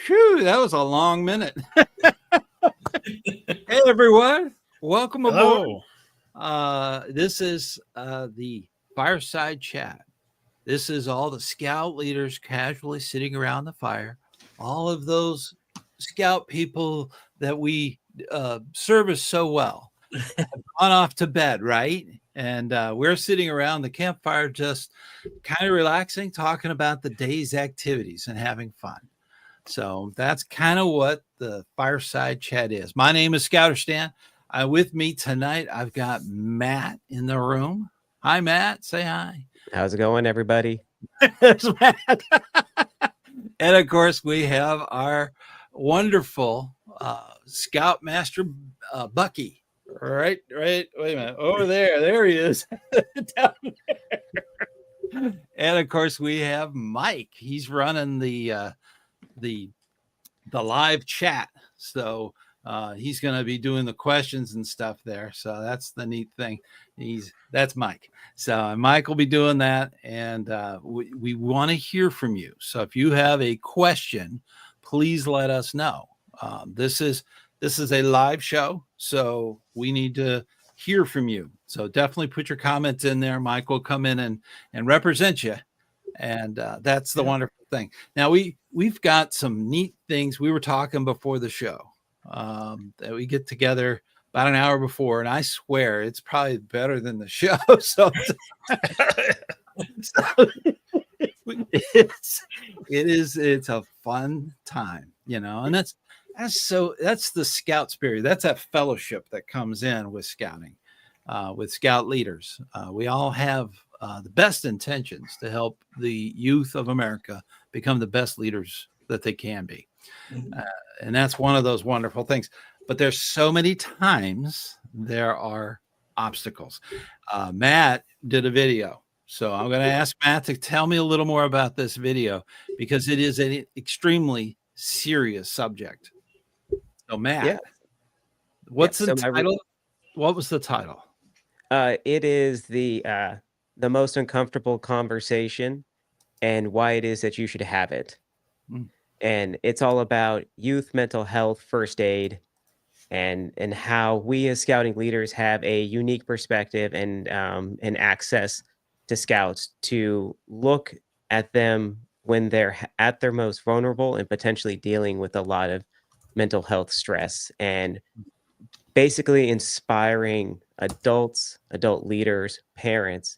Phew, that was a long minute. Hey, everyone. Welcome aboard. This is the Fireside Chat. This is all the scout leaders casually sitting around the fire. All of those scout people that we service so well have gone off to bed, right? And we're sitting around the campfire just kind of relaxing, talking about the day's activities and having fun. So that's kind of what the Fireside Chat is. My name is ScouterStan. With me tonight, I've got Matt in the room. Hi, Matt. Say hi. How's it going, everybody? There's Matt. And of course, we have our wonderful Scoutmaster Bucky. Right. Wait a minute. Over there. There he is. Down there. And of course, we have Mike. He's running the live chat. So he's going to be doing the questions and stuff there. So that's the neat thing. That's Mike. So Mike will be doing that. And we want to hear from you. So if you have a question, please let us know. This is a live show. So we need to hear from you. So definitely put your comments in there. Mike will come in and represent you. And that's the wonderful thing. Now we've got some neat things. We were talking before the show that we get together about an hour before, and I swear it's probably better than the show. So it's a fun time, and that's the scout spirit. That's that fellowship that comes in with scouting, with scout leaders. We all have the best intentions to help the youth of America become the best leaders that they can be. And that's one of those wonderful things. But there's so many times there are obstacles. Matt did a video. So I'm going to ask Matt to tell me a little more about this video because it is an extremely serious subject. So Matt, what's the title? What was the title? It is the most uncomfortable conversation and why it is that you should have it. And it's all about youth mental health, first aid, and how we as scouting leaders have a unique perspective and access to scouts to look at them when they're at their most vulnerable and potentially dealing with a lot of mental health stress, and basically inspiring adults, adult leaders, parents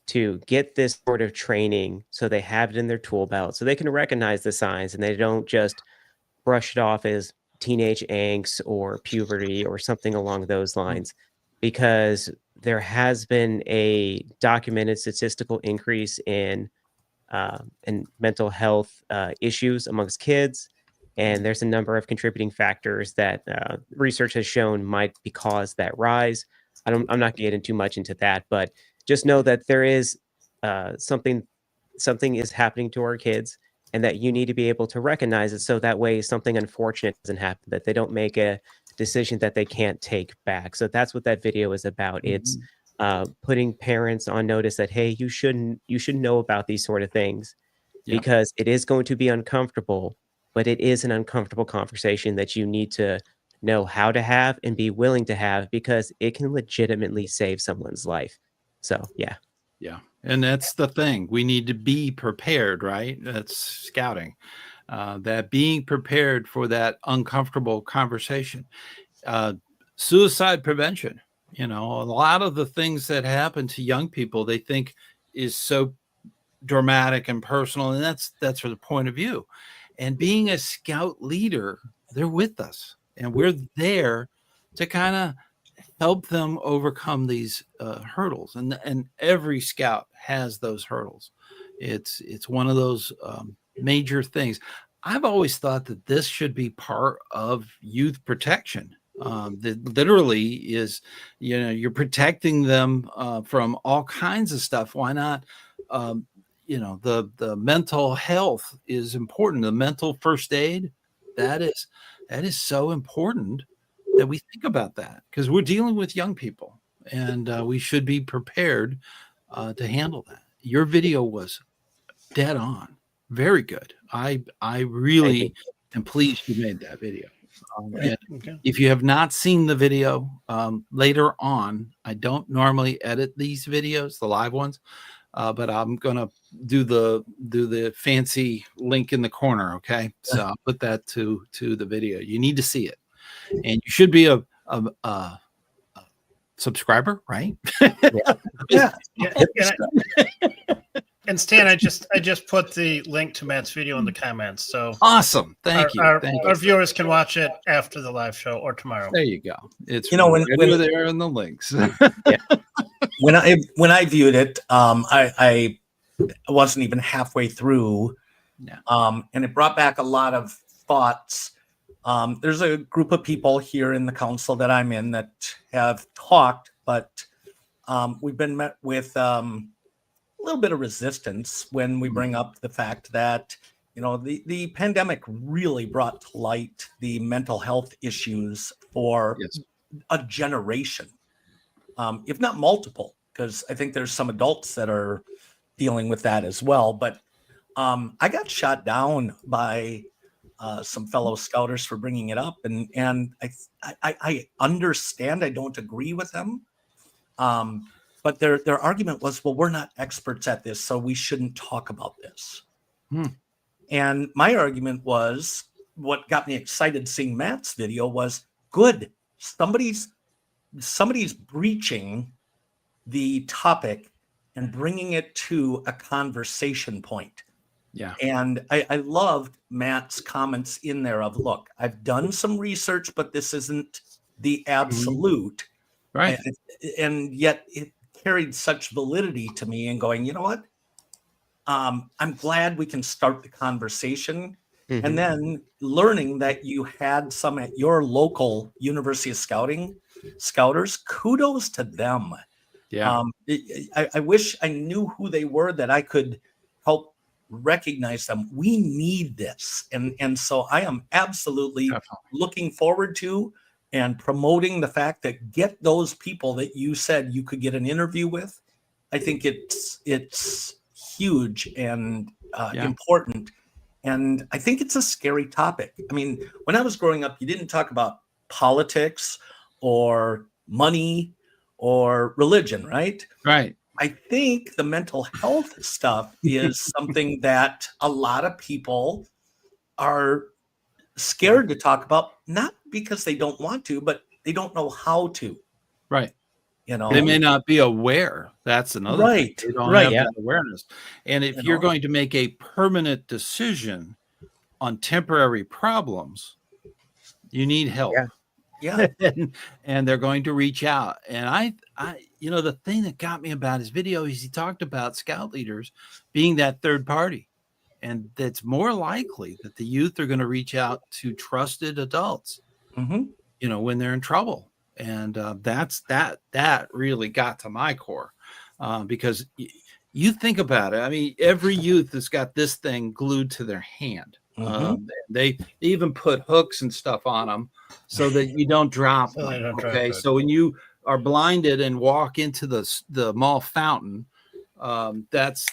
to get this sort of training so they have it in their tool belt so they can recognize the signs and they don't just brush it off as teenage angst or puberty or something along those lines, because there has been a documented statistical increase in mental health issues amongst kids. And there's a number of contributing factors that research has shown might be cause that rise. I'm not getting too much into that, but just know that there is something is happening to our kids, and that you need to be able to recognize it so that way something unfortunate doesn't happen, that they don't make a decision that they can't take back. So that's what that video is about. It's putting parents on notice that, hey, you should know about these sort of things because it is going to be uncomfortable, but it is an uncomfortable conversation that you need to know how to have and be willing to have, because it can legitimately save someone's life. So, yeah. And that's the thing. We need to be prepared, right? That's scouting. That being prepared for that uncomfortable conversation. Suicide prevention. A lot of the things that happen to young people, they think is so dramatic and personal. And that's from the point of view. And being a scout leader, they're with us. And we're there to kind of help them overcome these hurdles. And every scout has those hurdles. It's one of those major things. I've always thought that this should be part of youth protection. That literally is, you're protecting them from all kinds of stuff. Why not? The mental health is important. The mental first aid, that is so important that we think about that, because we're dealing with young people, and we should be prepared to handle that. Your video was dead on. Very good. I really And please, you made that video. Right. And Okay. if you have not seen the video, later on, I don't normally edit these videos, the live ones, but I'm gonna do the fancy link in the corner. Okay, so I'll put that to the video. You need to see it, and you should be a subscriber, right? Yeah. And Stan, I just put the link to Matt's video in the comments, so Awesome. Thank you. our viewers can watch it after the live show or tomorrow. There you go. It's when there in the links. when I viewed it, I wasn't even halfway through, and it brought back a lot of thoughts. There's a group of people here in the council that I'm in that have talked, but we've been met with a little bit of resistance when we bring up the fact that, the pandemic really brought to light the mental health issues for a generation, if not multiple, because I think there's some adults that are dealing with that as well. But I got shot down by some fellow scouters for bringing it up, and I understand. I don't agree with them, but their argument was, well, we're not experts at this, so we shouldn't talk about this. And my argument was, what got me excited seeing Matt's video was, good, somebody's breaching the topic and bringing it to a conversation point. Yeah. And I loved Matt's comments in there of, look, I've done some research, but this isn't the absolute. Right. And yet it carried such validity to me, and going, you know what? I'm glad we can start the conversation. And then learning that you had some at your local University of Scouters, kudos to them. Yeah. I wish I knew who they were, that I could help recognize them. We need this. And so I am absolutely looking forward to and promoting the fact that get those people that you said you could get an interview with. I think it's huge and important. And I think it's a scary topic. I mean, when I was growing up, you didn't talk about politics or money or religion, right? Right. I think the mental health stuff is something that a lot of people are scared to talk about, not because they don't want to, but they don't know how to. Right. They may not be aware. That's another thing. They don't have that awareness. And if you're going to make a permanent decision on temporary problems, you need help. Yeah. And they're going to reach out. And I the thing that got me about his video is he talked about scout leaders being that third party. And that's more likely that the youth are going to reach out to trusted adults, when they're in trouble. And that really got to my core, because you think about it. I mean, every youth has got this thing glued to their hand. They even put hooks and stuff on them so that you don't drop them. Okay, so when you are blinded and walk into the mall fountain, that's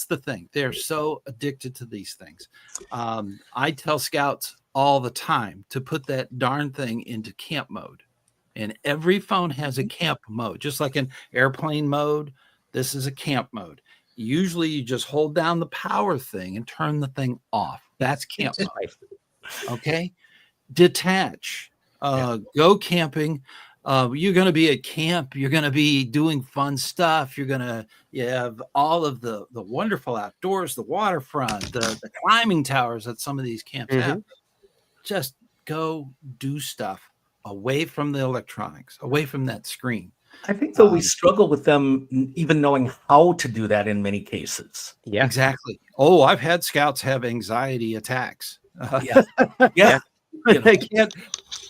the thing. They're so addicted to these things. I tell scouts all the time to put that darn thing into camp mode. And every phone has a camp mode, just like an airplane mode. This is a camp mode. Usually you just hold down the power thing and turn the thing off. That's camp mode. Okay. Detach, go camping. You're going to be at camp. You're going to be doing fun stuff. You're going to have all of the wonderful outdoors, the waterfront, the climbing towers that some of these camps have. Just go do stuff away from the electronics, away from that screen. I think though we struggle with them even knowing how to do that in many cases. Yeah, exactly. Oh, I've had scouts have anxiety attacks. Yeah.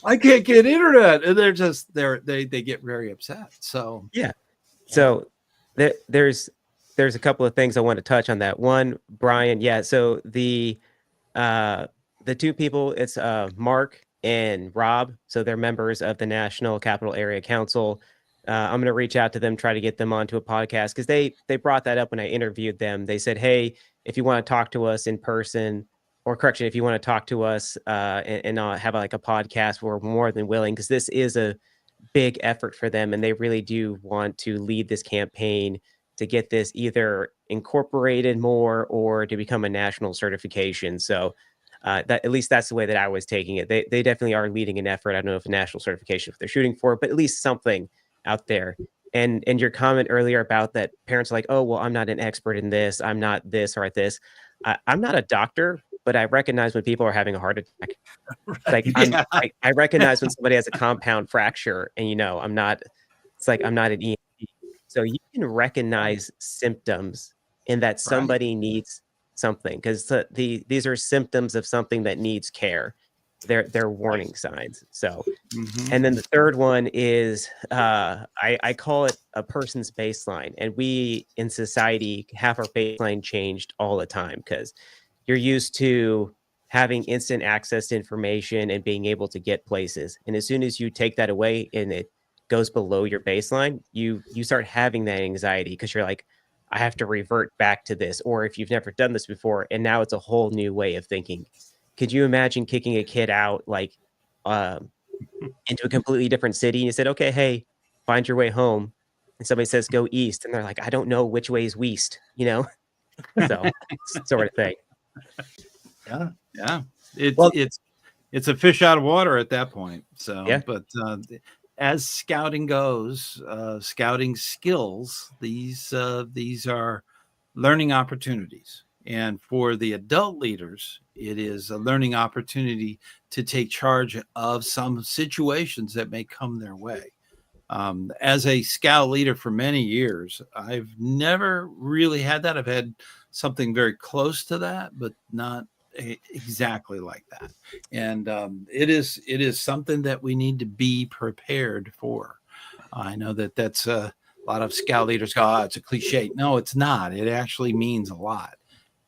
I can't get internet, and they get very upset. So so there's a couple of things I want to touch on that. One, Brian, so the two people, it's Mark and Rob, so they're members of the National Capital Area Council. I'm going to reach out to them, try to get them onto a podcast, because they brought that up when I interviewed them. They said, hey, if you want to talk to us in person, or correction, if you want to talk to us and have like a podcast, we're more than willing, because this is a big effort for them, and they really do want to lead this campaign to get this either incorporated more or to become a national certification. So that, at least that's the way that I was taking it. They definitely are leading an effort. I don't know if a national certification if they're shooting for, but at least something out there. And your comment earlier about that parents are like, oh, well, I'm not an expert in this. I'm not this or this. I'm not a doctor, but I recognize when people are having a heart attack. Like I recognize when somebody has a compound fracture, and I'm not. It's like I'm not an EMT, so you can recognize symptoms and that somebody needs something, because these are symptoms of something that needs care. They're warning signs. So, and then the third one is I call it a person's baseline, and we in society have our baseline changed all the time, because you're used to having instant access to information and being able to get places. And as soon as you take that away and it goes below your baseline, you start having that anxiety, because you're like, I have to revert back to this. Or if you've never done this before, and now it's a whole new way of thinking. Could you imagine kicking a kid out like into a completely different city, and you said, okay, hey, find your way home. And somebody says, go east. And they're like, I don't know which way is west, So sort of thing. Yeah. It's a fish out of water at that point. So, yeah. But as scouting goes, scouting skills, these are learning opportunities. And for the adult leaders, it is a learning opportunity to take charge of some situations that may come their way. As a scout leader for many years, I've never really had that. I've had something very close to that, but not exactly like that. And it is something that we need to be prepared for. I know that's a lot of scout leaders go, oh, it's a cliche. No, it's not. It actually means a lot.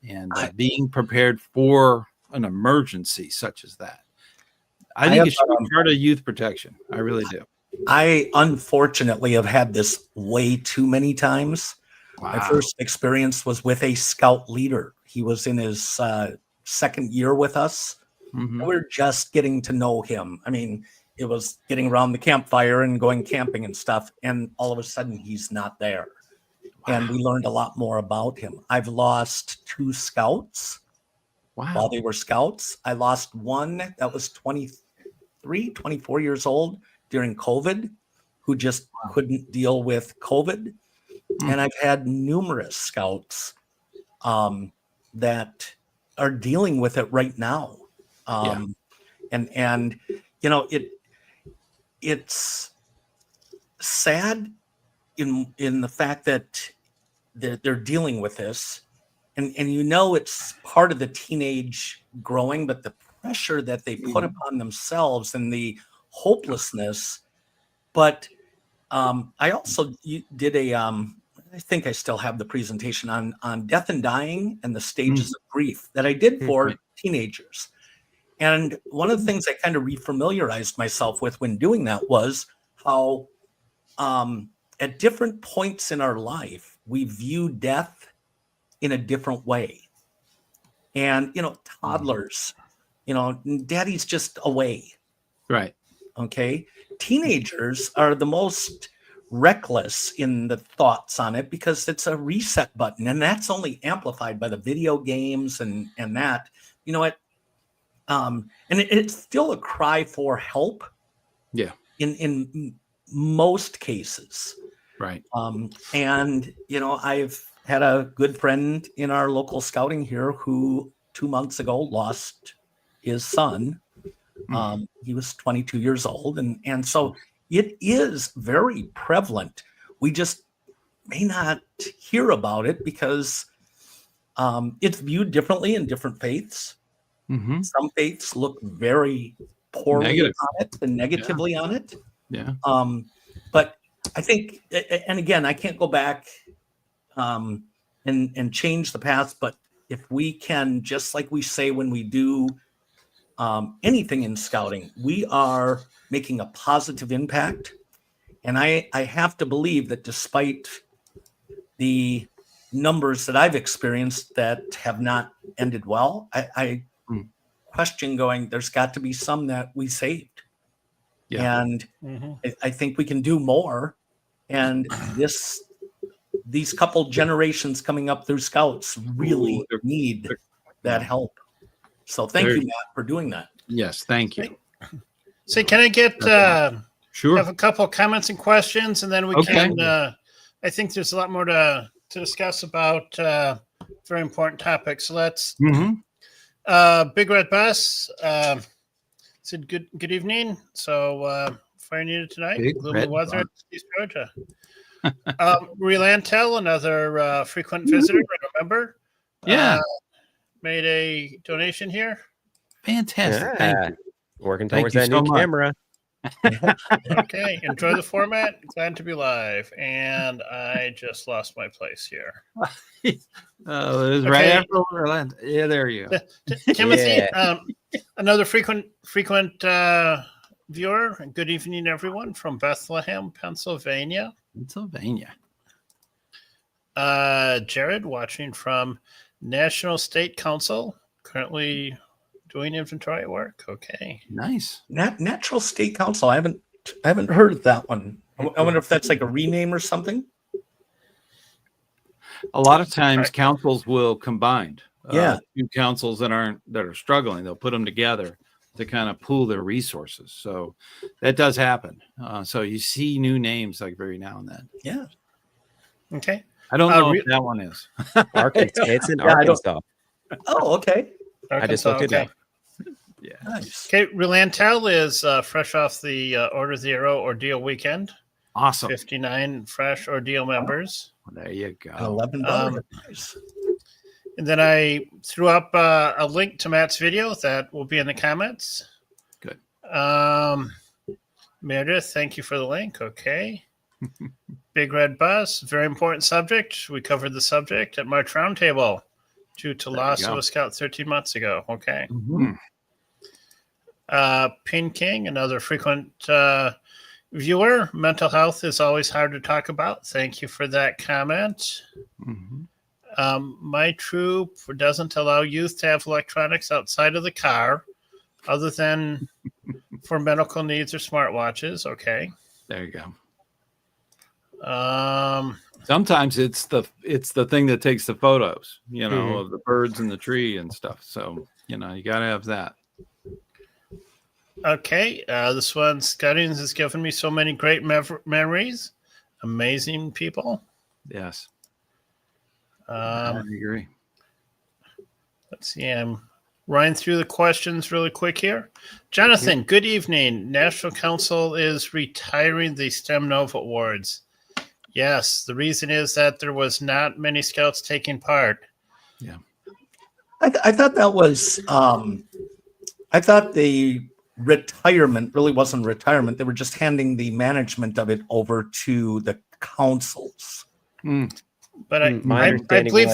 And being prepared for an emergency such as that. I think it should be part of youth protection. I really do. I unfortunately have had this way too many times. Wow. My first experience was with a scout leader. He was in his second year with us. Mm-hmm. We were just getting to know him. I mean, it was getting around the campfire and going camping and stuff. And all of a sudden he's not there. Wow. And we learned a lot more about him. I've lost 2 scouts while they were scouts. I lost one that was 24 years old during COVID, who just couldn't deal with COVID. And I've had numerous scouts that are dealing with it right now. And it's sad in the fact that they're dealing with this, and it's part of the teenage growing, but the pressure that they put upon themselves and the hopelessness. But I also did I think I still have the presentation on death and dying and the stages of grief that I did for teenagers. And one of the things I kind of refamiliarized myself with when doing that was how at different points in our life, we view death in a different way. And, toddlers, daddy's just away. Right. Okay. Teenagers are the most reckless in the thoughts on it because it's a reset button, and that's only amplified by the video games and that, and it's still a cry for help. Yeah. In most cases. Right. And, I've had a good friend in our local scouting here who 2 months ago lost his son. He was 22 years old. And so it is very prevalent. We just may not hear about it because it's viewed differently in different faiths. Mm-hmm. Some faiths look very poorly on it and negatively on it. Yeah. But I think, and again, I can't go back and change the past, but if we can, just like we say when we do anything in scouting, we are making a positive impact. And I have to believe that despite the numbers that I've experienced that have not ended well, I question going, there's got to be some that we saved. Yeah. And I think we can do more. And these couple generations coming up through Scouts really need that help. So thank you, Matt, for doing that. Yes, thank you. So can I get Sure. have a couple comments and questions, and then we can. I think there's a lot more to discuss about very important topics. So let's. Big Red Bus said good evening. So fire needed tonight. Gloomy weather in East Georgia. Relantel, another frequent visitor, remember? Made a donation here. Fantastic. Thank you. Working towards that new camera. Okay, enjoy the format. Glad to be live. And I just lost my place here. It was right after Orlando. Yeah, there you go. Timothy, another frequent viewer. Good evening, everyone, from Bethlehem, Pennsylvania. Jared, watching from National State Council, currently doing inventory work. Okay, nice. Natural State Council. I haven't heard of that one. I wonder if that's like a rename or something. A lot of times, councils will combine. Two councils that are struggling. They'll put them together to kind of pool their resources. So that does happen. So you see new names like every now and then. Yeah. Okay. I don't know what that one is. Arkansas. It's in Arkansas. Oh, okay. I just looked it up. Yeah. Nice. Okay. Relantel is fresh off the Order Zero Ordeal weekend. Awesome. 59 fresh Ordeal members. There you go. $11. Nice. And then I threw up a link to Matt's video that will be in the comments. Good. Meredith, thank you for the link. Okay. Big Red Bus, very important subject. We covered the subject at March Roundtable due to loss of a scout 13 months ago. Okay. Pin King, another frequent viewer. Mental health is always hard to talk about. Thank you for that comment. My troop doesn't allow youth to have electronics outside of the car other than for medical needs or smartwatches. Okay. There you go. Sometimes it's the thing that takes the photos, of the birds in the tree and stuff. So, you got to have that. Okay. This one, Scuttings has given me so many great memories. Amazing people. Yes. I agree. Let's see. I'm running through the questions really quick here. Jonathan, good evening. National Council is retiring the STEM Nova Awards. Yes, the reason is that there was not many scouts taking part. Yeah. I thought that was, I thought the retirement really wasn't retirement. They were just handing the management of it over to the councils. But I believe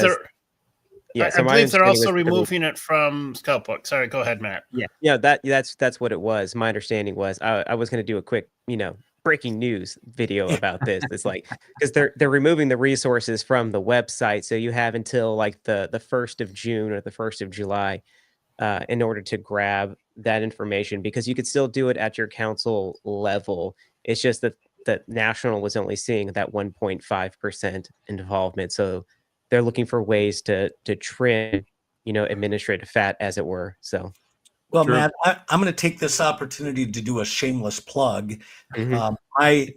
they're also removing it from Scout Book. Sorry, go ahead, Matt. Yeah, that's what it was. My understanding was I was going to do a quick, breaking news video about this. It's like because they're removing the resources from the website, so you have until like the 1st of June or the 1st of July in order to grab that information, because you could still do it at your council level. It's just that National was only seeing that 1.5% involvement, so they're looking for ways to trim, administrative fat, as it were. So. Well, Matt, I'm going to take this opportunity to do a shameless plug. The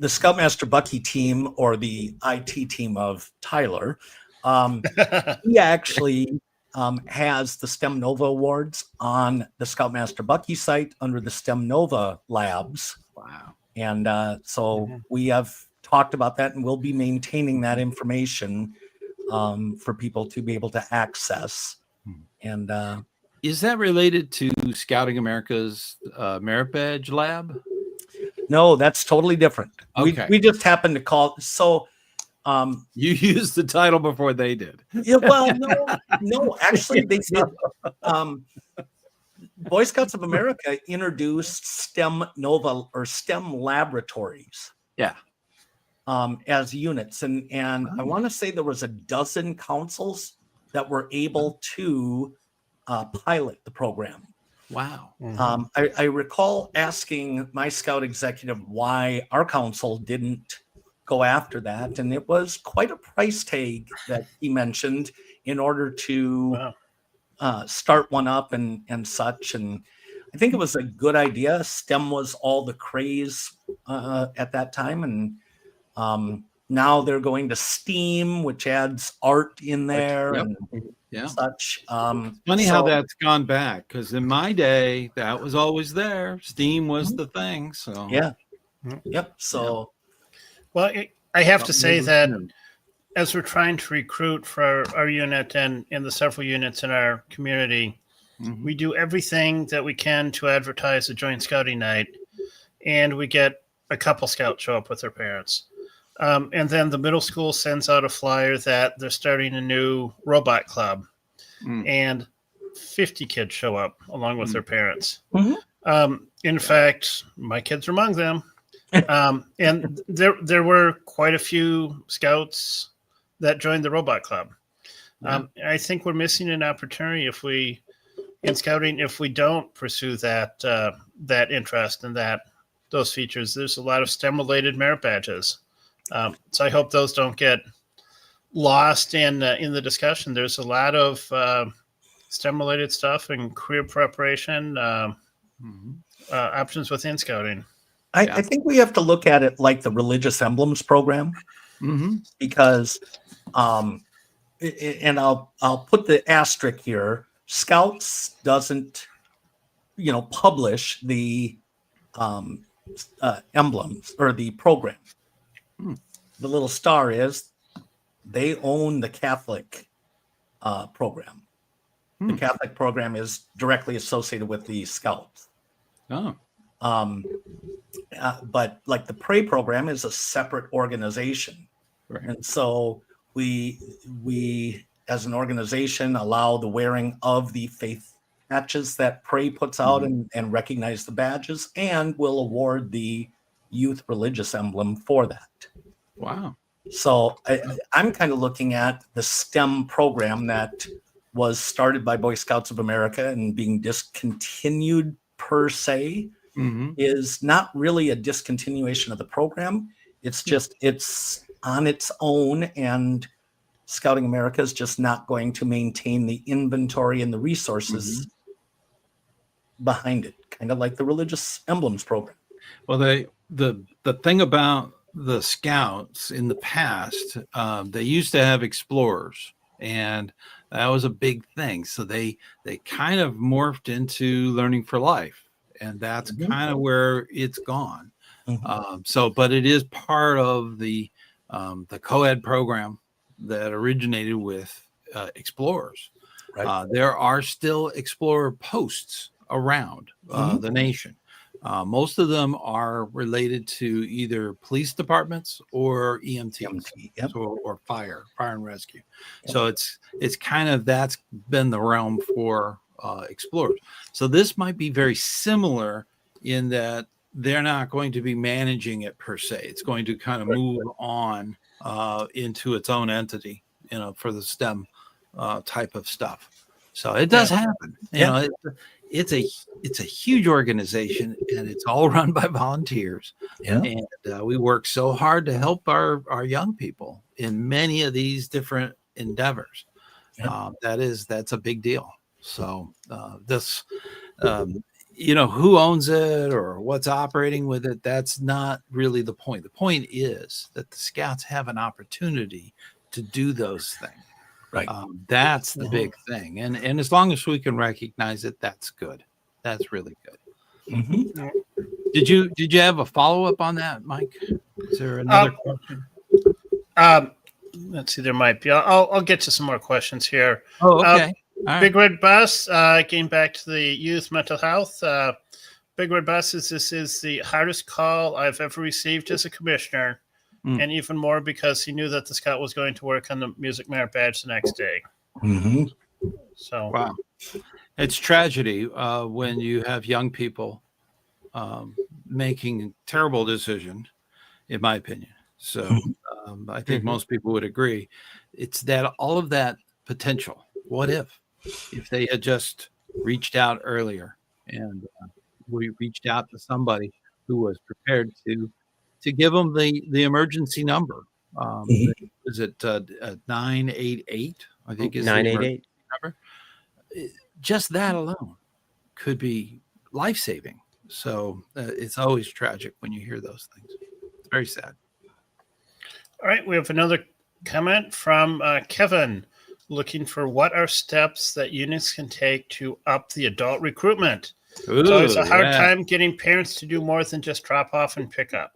Scoutmaster Bucky team, or the IT team of Tyler, he actually has the STEM Nova Awards on the Scoutmaster Bucky site under the STEM Nova Labs. Wow. And so we have talked about that, and we'll be maintaining that information for people to be able to access. And is that related to Scouting America's Merit Badge Lab? No, that's totally different. Okay. We just happened to call. So you used the title before they did. Yeah, well, no, actually they did. Boy Scouts of America introduced STEM Nova or STEM laboratories. Yeah. As units. And I want to say there was a dozen councils that were able to pilot the program. Wow. I recall asking my Scout executive why our council didn't go after that, and it was quite a price tag that he mentioned in order to start one up and such. And I think it was a good idea. STEM was all the craze at that time, and now they're going to STEAM, which adds art in there. Yep. And such. Funny how that's gone back, because in my day that was always there. STEAM was the thing. So yep. So well, I have to say that as we're trying to recruit for our unit and in the several units in our community, we do everything that we can to advertise a joint scouting night, and we get a couple scouts show up with their parents. And then the middle school sends out a flyer that they're starting a new robot club, and 50 kids show up along with their parents. In fact, my kids are among them. And there were quite a few scouts that joined the robot club. I think we're missing an opportunity in scouting if we don't pursue that interest and those features. There's a lot of STEM related merit badges. So I hope those don't get lost in the discussion. There's a lot of STEM-related stuff and career preparation options within scouting. I think we have to look at it like the religious emblems program, because, and I'll put the asterisk here. Scouts doesn't, publish the emblems or the program. The little star is they own the Catholic program. The Catholic program is directly associated with the Scouts. But like the Pray program is a separate organization. Right. And so we as an organization allow the wearing of the faith patches that Pray puts out and recognize the badges, and will award the youth religious emblem for that. Wow. So I'm kind of looking at the STEM program that was started by Boy Scouts of America and being discontinued per se is not really a discontinuation of the program. It's just, it's on its own, and Scouting America is just not going to maintain the inventory and the resources behind it, kind of like the religious emblems program. Well, the thing about the Scouts in the past, they used to have explorers, and that was a big thing. So they kind of morphed into Learning for Life, and that's kind of where it's gone. But it is part of the co-ed program that originated with explorers. Right. There are still explorer posts around the nation. Most of them are related to either police departments or EMTs or fire and rescue. So it's kind of, that's been the realm for explorers. So this might be very similar in that they're not going to be managing it per se. It's going to kind of move on into its own entity, for the STEM type of stuff. So it does happen. You know, it's a huge organization, and it's all run by volunteers. And we work so hard to help our young people in many of these different endeavors. That's a big deal. So this, who owns it or what's operating with it, that's not really the point. The point is that the Scouts have an opportunity to do those things. Right. That's the big thing. And as long as we can recognize it, that's good. That's really good. Did you have a follow-up on that, Mike? Is there another question? Let's see, there might be. I'll get to some more questions here. Oh, okay. Big Red Bus, getting back to the youth mental health. Big Red Bus this is the hardest call I've ever received as a commissioner. And even more because he knew that the Scout was going to work on the music merit badge the next day. So wow, it's tragedy when you have young people making terrible decisions, in my opinion. So I think most people would agree. It's that all of that potential. What if? if they had just reached out earlier and we reached out to somebody who was prepared to give them the emergency number. Is it 988? I think is the emergency 988. number. Just that alone could be life-saving. So it's always tragic when you hear those things. It's very sad. All right, we have another comment from Kevin, looking for what are steps that units can take to up the adult recruitment. It's always a hard time getting parents to do more than just drop off and pick up.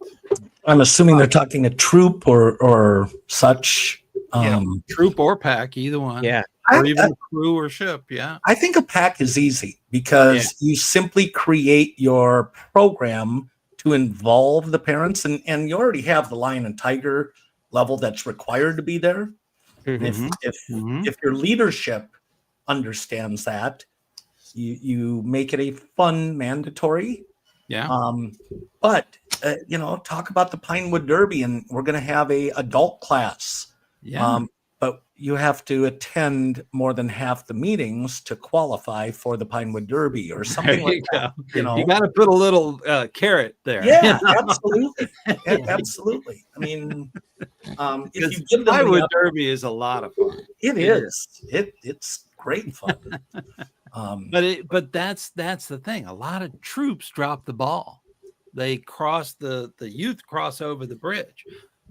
I'm assuming they're talking a troop or such. Troop or pack, either one. Yeah. Or even crew or ship. Yeah. I think a pack is easy because you simply create your program to involve the parents, and you already have the lion and tiger level that's required to be there. Mm-hmm. If your leadership understands that, you make it a fun mandatory. Yeah. But talk about the Pinewood Derby, and we're going to have a adult class. Yeah. But you have to attend more than half the meetings to qualify for the Pinewood Derby or something like that. You got to put a little carrot there. Yeah, absolutely. Absolutely. I mean, if you give them Pinewood Derby is a lot of fun. It is. It's great fun. But that's the thing. A lot of troops drop the ball. They cross the youth cross over the bridge.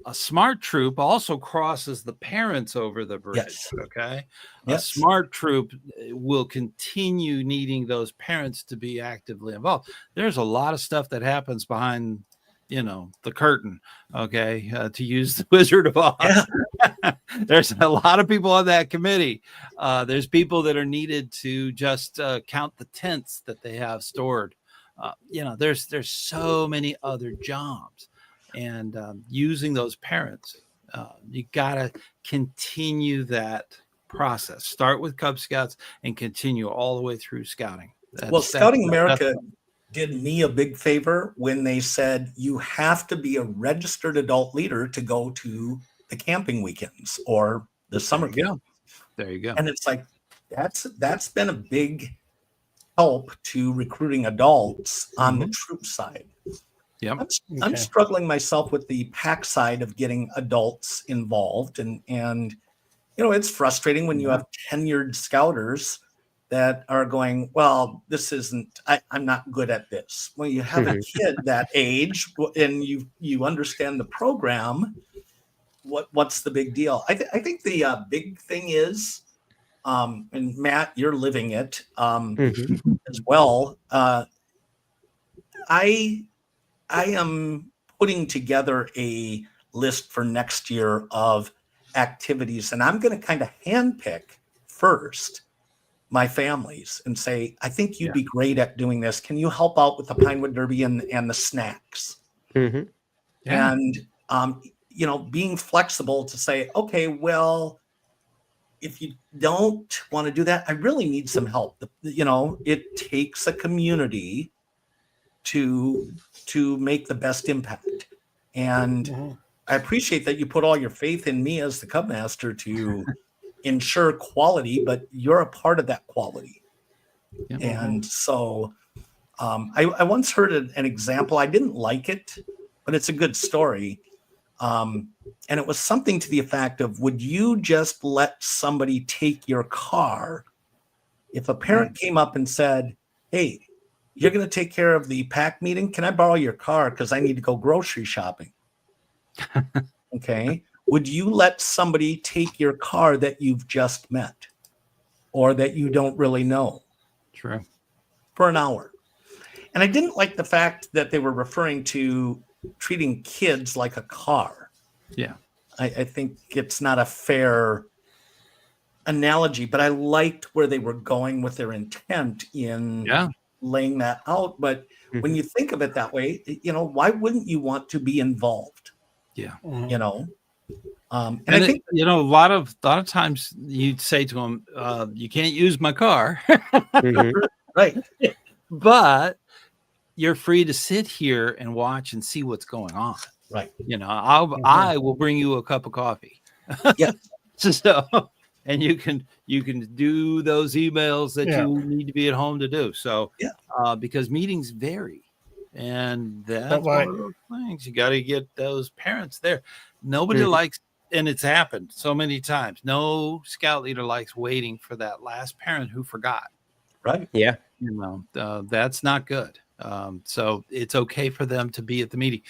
A smart troop also crosses the parents over the bridge. Yes. Okay. Yes. A smart troop will continue needing those parents to be actively involved. There's a lot of stuff that happens behind, the curtain. Okay. To use the Wizard of Oz. Yeah. There's a lot of people on that committee. There's people that are needed to just count the tents that they have stored. There's so many other jobs. And using those parents, you got to continue that process. Start with Cub Scouts and continue all the way through scouting. Scouting America did me a big favor when they said you have to be a registered adult leader to go to the camping weekends or the summer camp. There you go. And it's like that's been a big help to recruiting adults on the troop side. Yeah, I'm struggling myself with the pack side of getting adults involved, and it's frustrating when you have tenured scouters that are going, well, this isn't. I'm not good at this. Well, you have a kid that age, and you understand the program. What's the big deal? I think the big thing is, and Matt, you're living it as well. I am putting together a list for next year of activities, and I'm going to kind of handpick first my families and say, I think you'd be great at doing this. Can you help out with the Pinewood Derby and the snacks? Mm-hmm. Yeah. And, being flexible to say, okay, well, if you don't want to do that, I really need some help. It takes a community to make the best impact. And I appreciate that you put all your faith in me as the Cub Master to ensure quality, but you're a part of that quality. Yeah. And so I once heard an example. I didn't like it, but it's a good story. And it was something to the effect of, would you just let somebody take your car if a parent came up and said, hey, you're going to take care of the pack meeting? Can I borrow your car because I need to go grocery shopping? Okay. Would you let somebody take your car that you've just met or that you don't really know? True. For an hour. And I didn't like the fact that they were referring to treating kids like a car. Yeah. I think it's not a fair analogy, but I liked where they were going with their intent in laying that out. But when you think of it that way, why wouldn't you want to be involved? Yeah. And I think, a lot of times you'd say to them, you can't use my car. Right. But you're free to sit here and watch and see what's going on. Right. I will bring you a cup of coffee. Yeah. So and you can do those emails that you need to be at home to do. So because meetings vary, and that's one of those things. You got to get those parents there. Nobody likes, and it's happened so many times. No scout leader likes waiting for that last parent who forgot. Right. Yeah. That's not good. So it's okay for them to be at the meeting.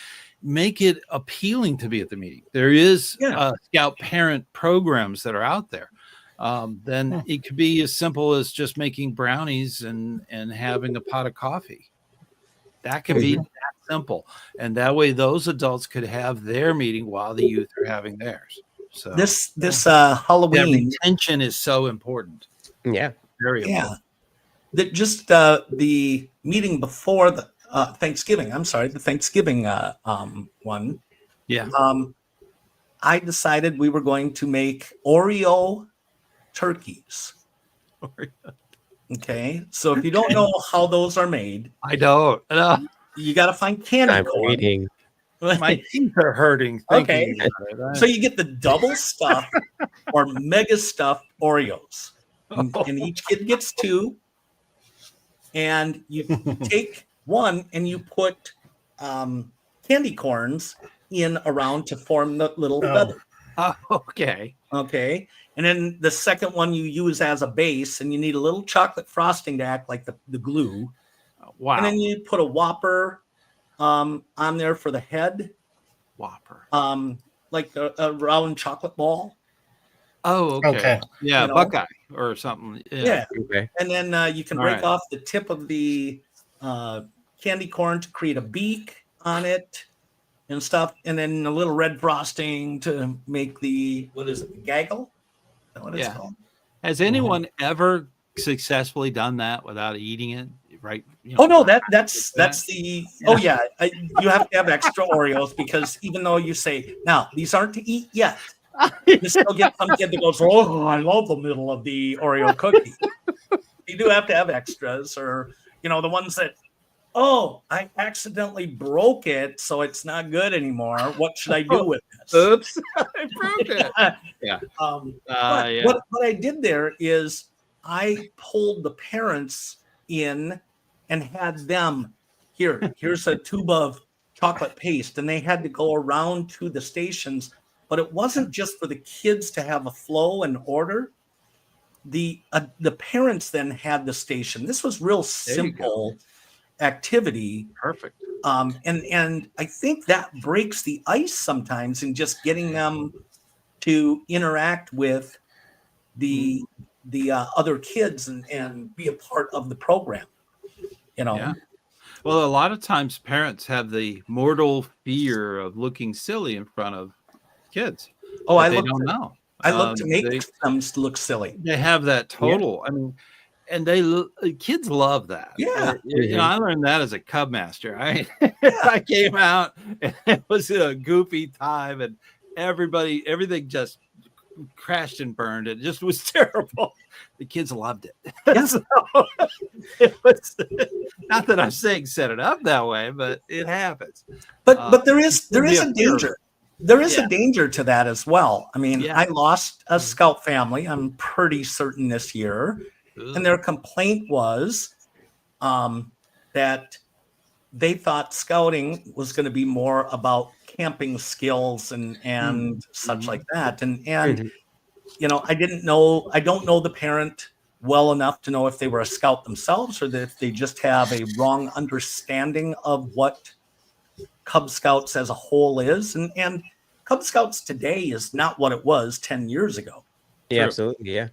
Make it appealing to be at the meeting. There is scout parent programs that are out there. Then it could be as simple as just making brownies and having a pot of coffee. That can be that simple. And that way those adults could have their meeting while the youth are having theirs. So this Halloween, retention is so important. Yeah. Very important. That just the meeting before the Thanksgiving. I'm sorry, the Thanksgiving one. Yeah. I decided we were going to make Oreo turkeys. Okay, so if you don't know how those are made, I don't. You got to find candy corn. My teeth are hurting. Okay, so you get the double stuffed or mega stuffed Oreos, and each kid gets 2. And you take one and you put candy corns in around to form the little feather. Okay. Okay. And then the second one you use as a base, and you need a little chocolate frosting to act like the glue. Wow. And then you put a Whopper on there for the head. Whopper. Like a round chocolate ball. Oh, okay. Yeah, you know? Buckeye or something. Yeah. Okay. And then you can break off the tip of the candy corn to create a beak on it and stuff. And then a little red frosting to make the, what is it, the gaggle? Is that what it's called? Has anyone ever successfully done that without eating it? Right? That's the. Oh yeah, you have to have extra Oreos because even though you say now these aren't to eat yet, you still get some kid that goes, "Oh, I love the middle of the Oreo cookie." You do have to have extras, or the ones that, oh, I accidentally broke it, so it's not good anymore. What should I do with this? Oops, I broke it. Yeah. But what I did there is I pulled the parents in and had them here's a tube of chocolate paste, and they had to go around to the stations. But it wasn't just for the kids to have a flow and order. The parents then had the station. This was real simple activity. Perfect. And I think that breaks the ice sometimes in just getting them to interact with the other kids and be a part of the program. Yeah. Well, a lot of times parents have the mortal fear of looking silly in front of kids. Oh, I don't know. I look to make them look silly. They have that total. I mean, and kids love that. Yeah. I learned that as a Cub master. I came out and it was a goofy time, and everything just crashed and burned. It just was terrible. The kids loved it. So it was not that I'm saying set it up that way, but it happens. But there is a danger. There is a danger to that as well. I mean, I lost a scout family, I'm pretty certain, this year. And their complaint was that they thought scouting was going to be more about camping skills and such like that. And I don't know the parent well enough to know if they were a scout themselves or that if they just have a wrong understanding of what Cub Scouts as a whole is. And Cub Scouts today is not what it was 10 years ago. Yeah, absolutely. Yeah.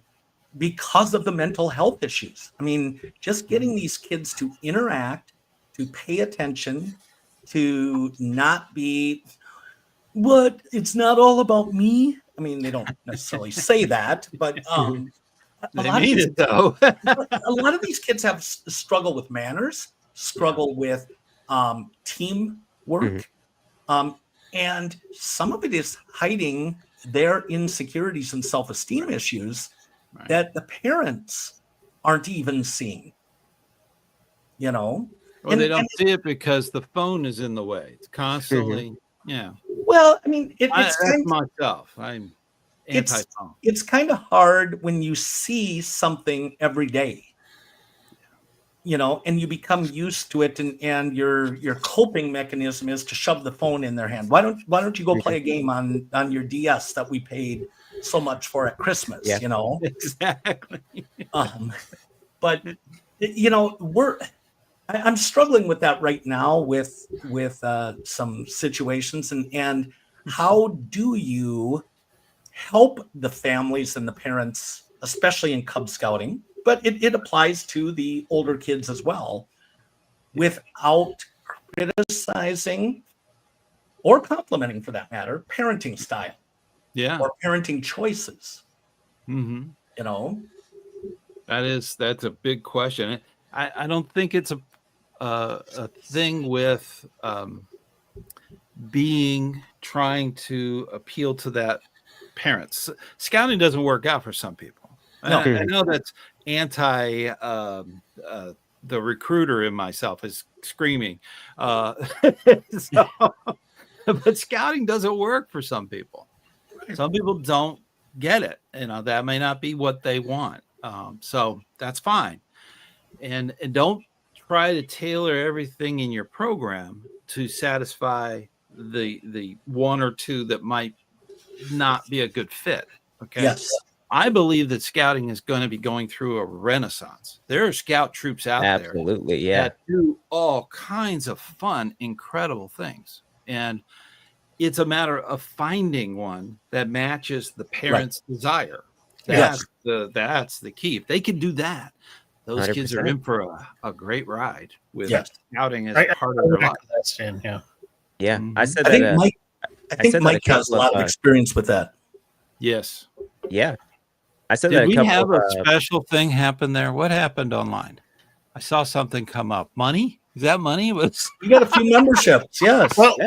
Because of the mental health issues. I mean, just getting these kids to interact, to pay attention, to not be, it's not all about me. I mean, they don't necessarily say that, but they need it though. A lot of these kids have struggle with manners, struggle with teamwork, and some of it is hiding their insecurities and self-esteem issues that the parents aren't even seeing. Well, they don't see it because the phone is in the way. It's constantly, Well, I mean, it's myself. anti-phone. It's kind of hard when you see something every day, and you become used to it, and your coping mechanism is to shove the phone in their hand. Why don't you go play a game on your DS that we paid so much for at Christmas? Yeah. Exactly. But I'm struggling with that right now with some situations, and how do you help the families and the parents, especially in Cub Scouting, but it applies to the older kids as well, without criticizing or complimenting, for that matter, parenting style, or parenting choices. Mm-hmm. That's a big question. I don't think it's a thing with trying to appeal to that parents. Scouting doesn't work out for some people. No. I know that's anti the recruiter in myself is screaming. But scouting doesn't work for some people. Some people don't get it. That may not be what they want. So that's fine. And don't try to tailor everything in your program to satisfy the one or two that might not be a good fit. Okay. Yes. I believe that scouting is going to be going through a renaissance. There are scout troops out there that do all kinds of fun, incredible things. And it's a matter of finding one that matches the parents' desire. That's the key. If they can do that, those 100%. Kids are in for a great ride with scouting as part of their life. Yeah. Mm-hmm. I said I that. think Mike has a lot of experience with that. Yes. Yeah. I said Did that. We have a special thing happen there? What happened online? I saw something come up. Money? Is that money? We got a few memberships. Yes. Well,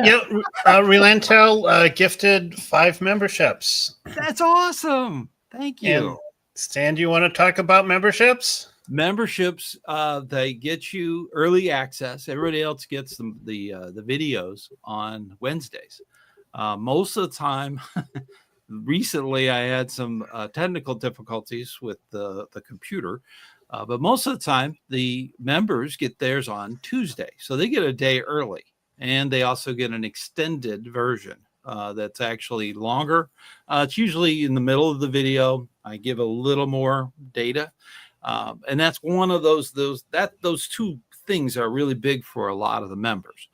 Relantel gifted 5 memberships. That's awesome. Thank you. And Stan, do you want to talk about memberships? Memberships, they get you early access. Everybody else gets the videos on Wednesdays. Most of the time, recently I had some technical difficulties with the computer, but most of the time the members get theirs on Tuesday, so they get a day early, and they also get an extended version that's actually longer. It's usually in the middle of the video. I give a little more data. And that's one of those two things are really big for a lot of the members.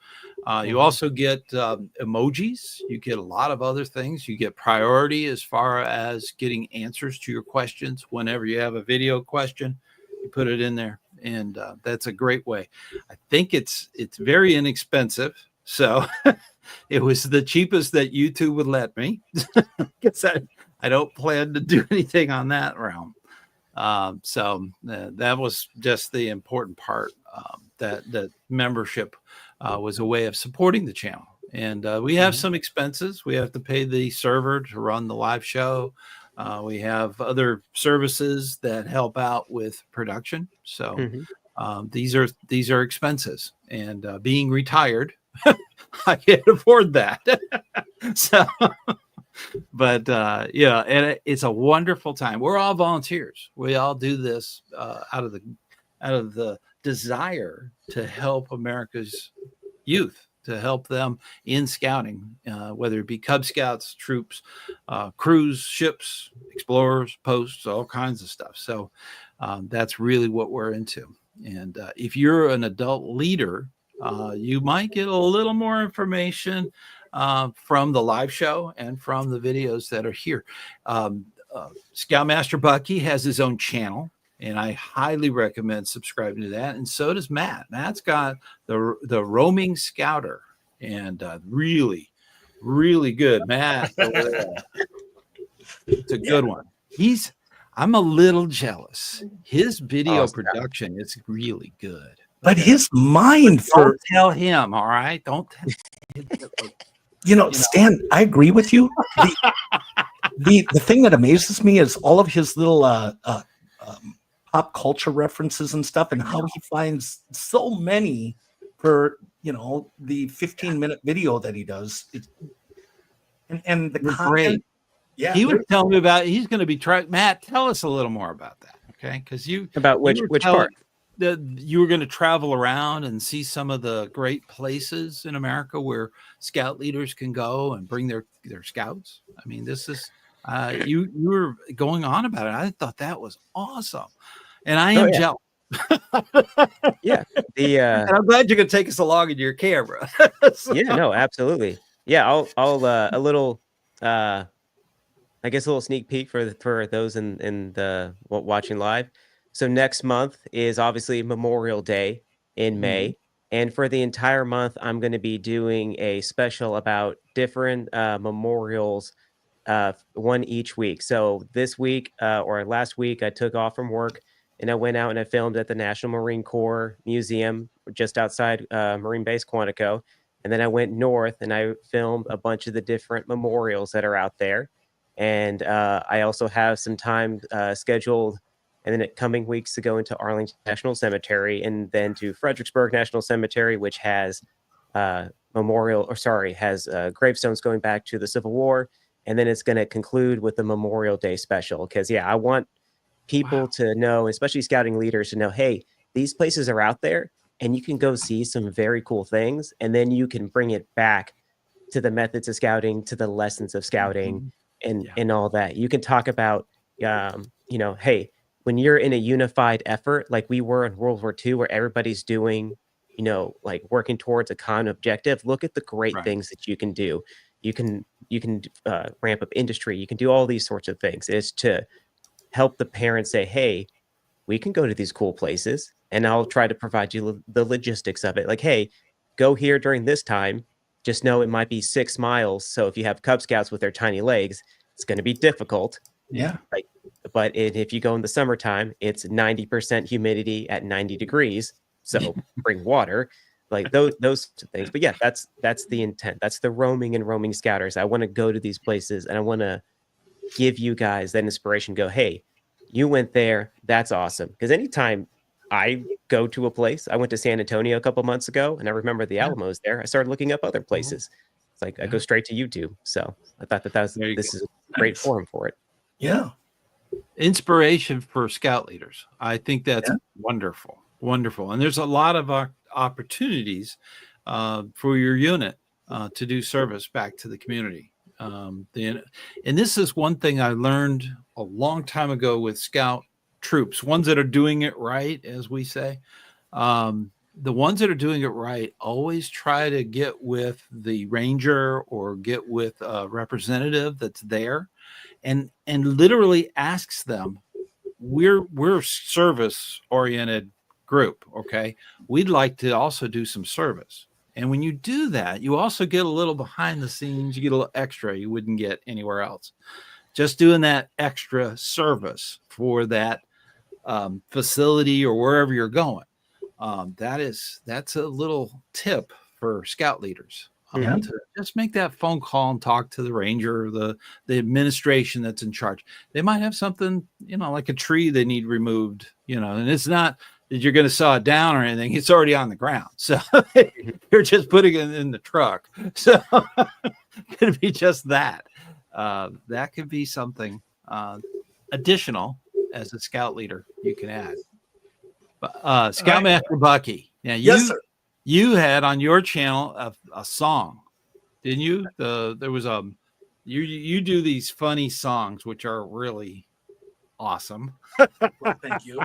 You also get emojis. You get a lot of other things. You get priority as far as getting answers to your questions. Whenever you have a video question, you put it in there, and that's a great way. I think it's very inexpensive. So it was the cheapest that YouTube would let me, because I don't plan to do anything on that realm. So that was just the important part, that membership was a way of supporting the channel. And we have some expenses. We have to pay the server to run the live show. We have other services that help out with production. So these are expenses. And being retired, I can't afford that. So but and it's a wonderful time. We're all volunteers. We all do this out of the desire to help America's youth, to help them in scouting, whether it be Cub Scouts, troops, crews, ships, explorers, posts, all kinds of stuff. So that's really what we're into. And if you're an adult leader, you might get a little more information from the live show and from the videos that are here. Scoutmaster Bucky has his own channel, and I highly recommend subscribing to that. And so does Matt. Matt's got the Roaming Scouter, and really, really good. Matt, it's a good one. I'm a little jealous. His video production is really good. But his mind Don't tell him, all right? Don't tell him. Stan, I agree with you. The thing that amazes me is all of his little pop culture references and stuff, and how he finds so many for the 15-minute video that he does. And the content, Yeah. He was telling me about, he's going to be trying. Matt, tell us a little more about that. Okay. Because About which part? That you were going to travel around and see some of the great places in America where scout leaders can go and bring their scouts. I mean, this is you were going on about it. I thought that was awesome, and I am jealous. Yeah, and I'm glad you could take us along in your camera. Yeah, no, absolutely. Yeah, I'll a little I guess a little sneak peek for those in the watching live. So next month is obviously Memorial Day in May, and for the entire month, I'm going to be doing a special about different memorials, one each week. So this week or last week, I took off from work and I went out and I filmed at the National Marine Corps Museum just outside Marine Base Quantico, and then I went north and I filmed a bunch of the different memorials that are out there. And I also have some time scheduled in the coming weeks to go into Arlington National Cemetery and then to Fredericksburg National Cemetery, which has has gravestones going back to the Civil War. And then it's going to conclude with the Memorial Day special. Because, yeah, I want people to know, especially scouting leaders, to know, hey, these places are out there and you can go see some very cool things. And then you can bring it back to the methods of scouting, to the lessons of scouting. And all that. You can talk about, hey, when you're in a unified effort, like we were in World War II, where everybody's doing, like working towards a common objective, look at the great things that you can do. You can ramp up industry. You can do all these sorts of things. It's to help the parents say, hey, we can go to these cool places, and I'll try to provide you the logistics of it. Like, hey, go here during this time. Just know it might be 6 miles. So if you have Cub Scouts with their tiny legs, it's going to be difficult. Yeah. But if you go in the summertime, it's 90% humidity at 90 degrees. So bring water, like those things. But yeah, that's the intent. That's the roaming scouters. I want to go to these places and I want to give you guys that inspiration. Go, hey, you went there. That's awesome. Because anytime I go to a place, I went to San Antonio a couple months ago, and I remember the Alamo's there. I started looking up other places. It's like I go straight to YouTube. So I thought this is a great forum for it. Yeah. Inspiration for scout leaders. I think that's wonderful. And there's a lot of opportunities for your unit to do service back to the community. And this is one thing I learned a long time ago with scout troops, ones that are doing it right, as we say. The ones that are doing it right always try to get with the ranger or get with a representative that's there and literally asks them, we're a service oriented group. Okay. We'd like to also do some service. And when you do that, you also get a little behind the scenes, you get a little extra you wouldn't get anywhere else. Just doing that extra service for that facility or wherever you're going. That's a little tip for scout leaders. To just make that phone call and talk to the ranger, the administration that's in charge. They might have something, like a tree they need removed, and it's not that you're going to saw it down or anything. It's already on the ground. So you're just putting it in the truck. So it could be just that. That could be something additional as a scout leader you can add. Scoutmaster Bucky. Now, you had on your channel a song, didn't you? There was you do these funny songs which are really awesome. Well, thank you.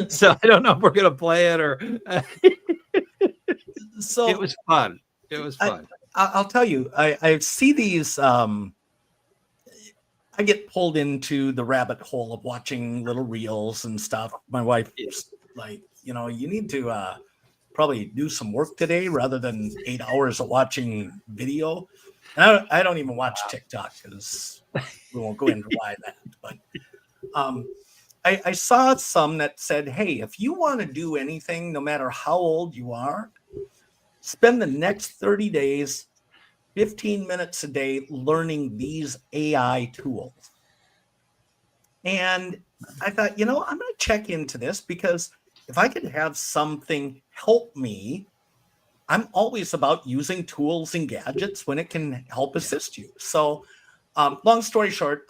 So I don't know if we're gonna play it or. So it was fun. I'll tell you, I see these. I get pulled into the rabbit hole of watching little reels and stuff. My wife is like, you need to probably do some work today rather than 8 hours of watching video. And I don't even watch TikTok because we won't go into why that. But I saw some that said, hey, if you want to do anything, no matter how old you are, spend the next 30 days 15 minutes a day learning these AI tools. And I thought, I'm going to check into this because if I could have something help me, I'm always about using tools and gadgets when it can help assist you. So long story short,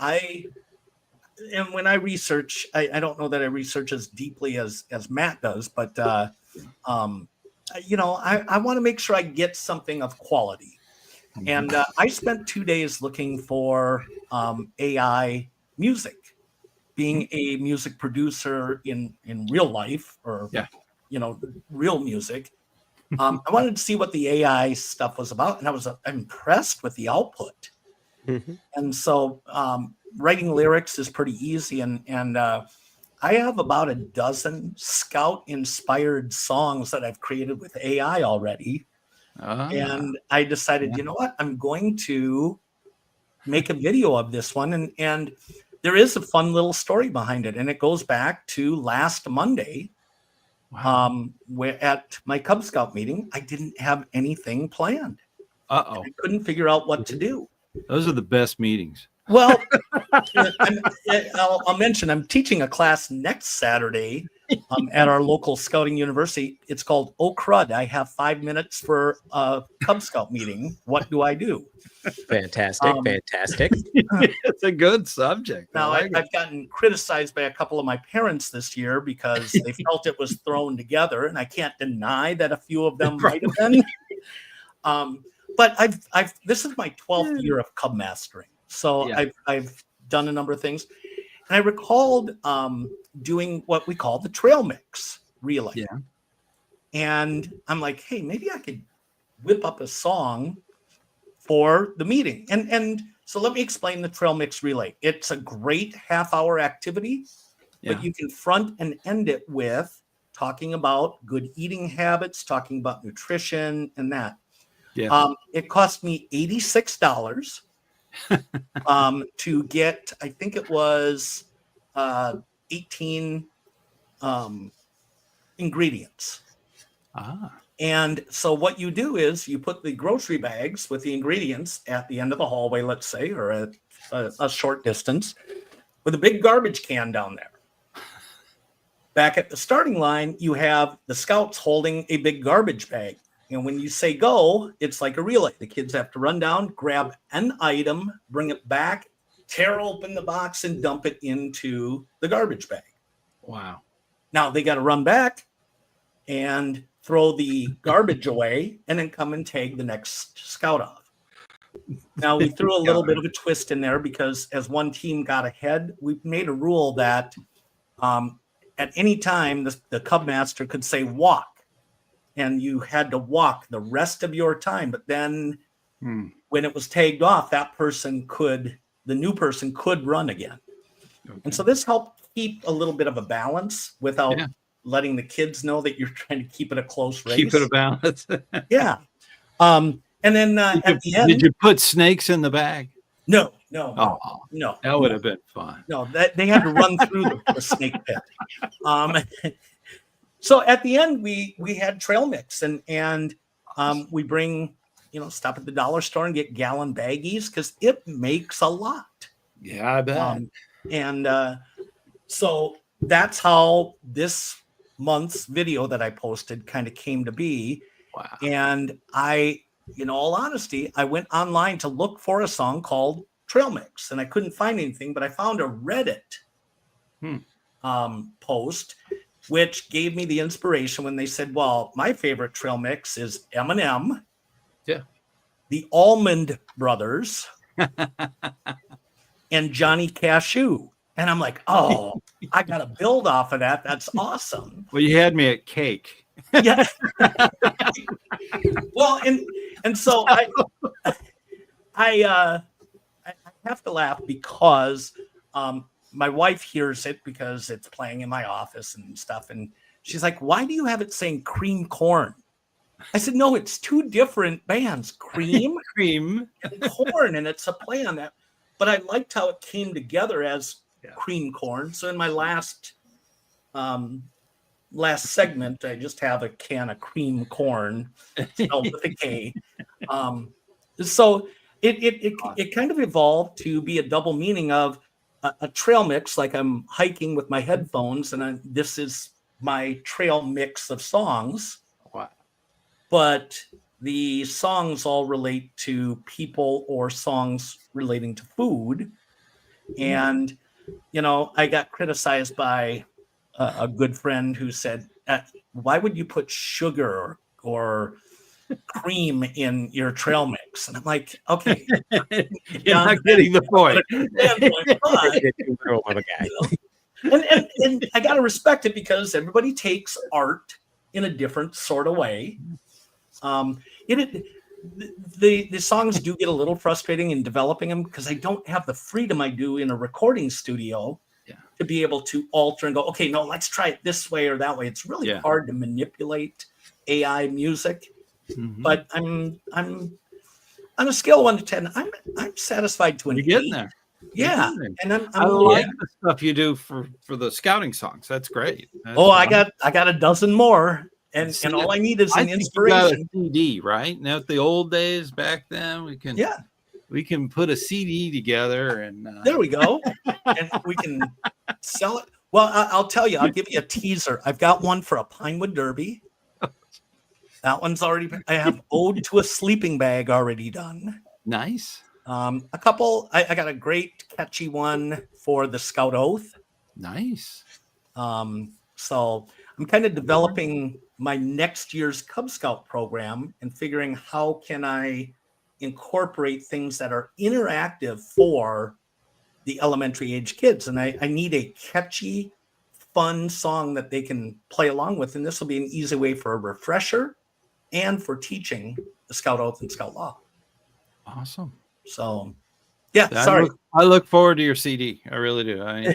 when I research, I don't know that I research as deeply as Matt does, but I want to make sure I get something of quality. And I spent 2 days looking for AI music. Being a music producer in real life, or real music, I wanted to see what the AI stuff was about, and I was impressed with the output. Mm-hmm. And so writing lyrics is pretty easy, and I have about a dozen Scout inspired songs that I've created with AI already. And I decided, you know what, I'm going to make a video of this one, and there is a fun little story behind it, and it goes back to last Monday. Where at my Cub Scout meeting, I didn't have anything planned. I couldn't figure out what to do. Those are the best meetings. Well, I'll mention I'm teaching a class next Saturday at our local scouting university. It's called Oh Crud. I have 5 minutes for a Cub Scout meeting. What do I do? Fantastic. It's a good subject. Now, I've gotten criticized by a couple of my parents this year because they felt it was thrown together, and I can't deny that a few of them might have been. But this is my 12th year of Cub mastering. So I've done a number of things. And I recalled doing what we call the trail mix relay. Yeah. And I'm like, hey, maybe I could whip up a song for the meeting. And so let me explain the trail mix relay. It's a great half-hour activity, but you can front and end it with talking about good eating habits, talking about nutrition and that. Yeah. It cost me $86 to get, I think it was 18 ingredients. And so what you do is you put the grocery bags with the ingredients at the end of the hallway, let's say, or at a short distance, with a big garbage can down there. Back at the starting line, you have the scouts holding a big garbage bag. And when you say go, it's like a relay. The kids have to run down, grab an item, bring it back, tear open the box, and dump it into the garbage bag. Wow. Now they got to run back and throw the garbage away and then come and tag the next scout off. Now we threw a little bit of a twist in there because as one team got ahead, we made a rule that at any time the Cub Master could say walk. And you had to walk the rest of your time. But then when it was tagged off, the new person could run again. Okay. And so this helped keep a little bit of a balance without letting the kids know that you're trying to keep it a close race. Keep it a balance. Yeah. And then at the end. Did you put snakes in the bag? No. No. That would have been fun. No, they had to run through the snake pit. So at the end, we had trail mix and we bring, stop at the dollar store and get gallon baggies because it makes a lot. Yeah, I bet. So that's how this month's video that I posted kind of came to be. Wow. And I, in all honesty, I went online to look for a song called Trail Mix and I couldn't find anything, but I found a Reddit post which gave me the inspiration when they said, well, my favorite trail mix is Eminem, the Almond Brothers, and Johnny Cashew. And I'm like, oh, I got to build off of that. That's awesome. Well, you had me at cake. Yeah. Well, and so I have to laugh because my wife hears it because it's playing in my office and stuff. And she's like, why do you have it saying Cream Corn? I said, no, it's two different bands, Cream and Corn. And it's a play on that. But I liked how it came together as Cream Corn. So in my last segment, I just have a can of cream corn spelled with a K. So it kind of evolved to be a double meaning of a trail mix, like I'm hiking with my headphones, and this is my trail mix of songs. Wow. But the songs all relate to people or songs relating to food. And, I got criticized by a good friend who said, why would you put sugar or cream in your trail mix? And I'm like, okay. You're not getting the point. And I got to respect it because everybody takes art in a different sort of way. The songs do get a little frustrating in developing them because I don't have the freedom I do in a recording studio to be able to alter and go, okay, no, let's try it this way or that way. It's really hard to manipulate AI music. But I'm on a scale of 1 to 10. I'm satisfied to an You're getting 8. there. Yeah, and I like the stuff you do for the scouting songs. That's great. That's I got a dozen more, and all I need is an inspiration. You got a CD, right? Now, at the old days back then, we can put a CD together, and there we go, and we can sell it. Well, I'll tell you, I'll give you a teaser. I've got one for a Pinewood Derby. That one's already. I have Ode to a Sleeping Bag already done. Nice. A couple. I got a great catchy one for the Scout Oath. Nice. So I'm kind of developing my next year's Cub Scout program and figuring how can I incorporate things that are interactive for the elementary age kids. And I need a catchy, fun song that they can play along with. And this will be an easy way for a refresher and for teaching the Scout Oath and Scout Law. Awesome. So, sorry. I look forward to your CD. I really do.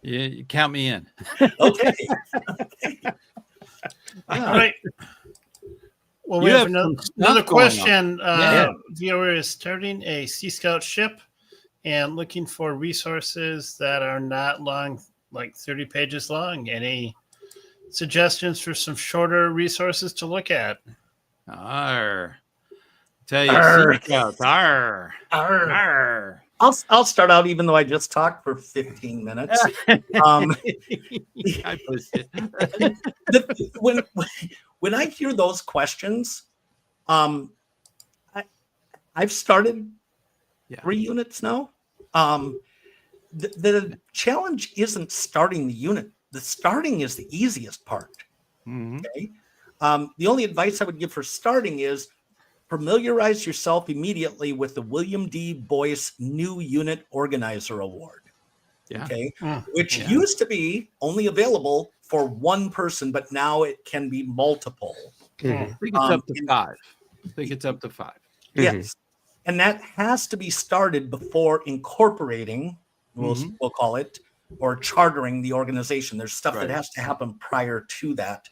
You count me in. Okay. All right. Well, we have another question. Viewer is starting a Sea Scout ship and looking for resources that are not long, like 30 pages long. Any suggestions for some shorter resources to look at? Tell you, Sea Scouts. I'll start out, even though I just talked for 15 minutes. I pushed it. When I hear those questions, I've started 3 units now. The challenge isn't starting the unit. The starting is the easiest part. Okay. The only advice I would give for starting is familiarize yourself immediately with the William D. Boyce New Unit Organizer Award. Okay. Which used to be only available for one person, but now it can be multiple. I think it's up to 5. I think it's up to 5. Yes. And that has to be started before incorporating, we'll call it, or chartering the organization. There's stuff that has to happen prior to that.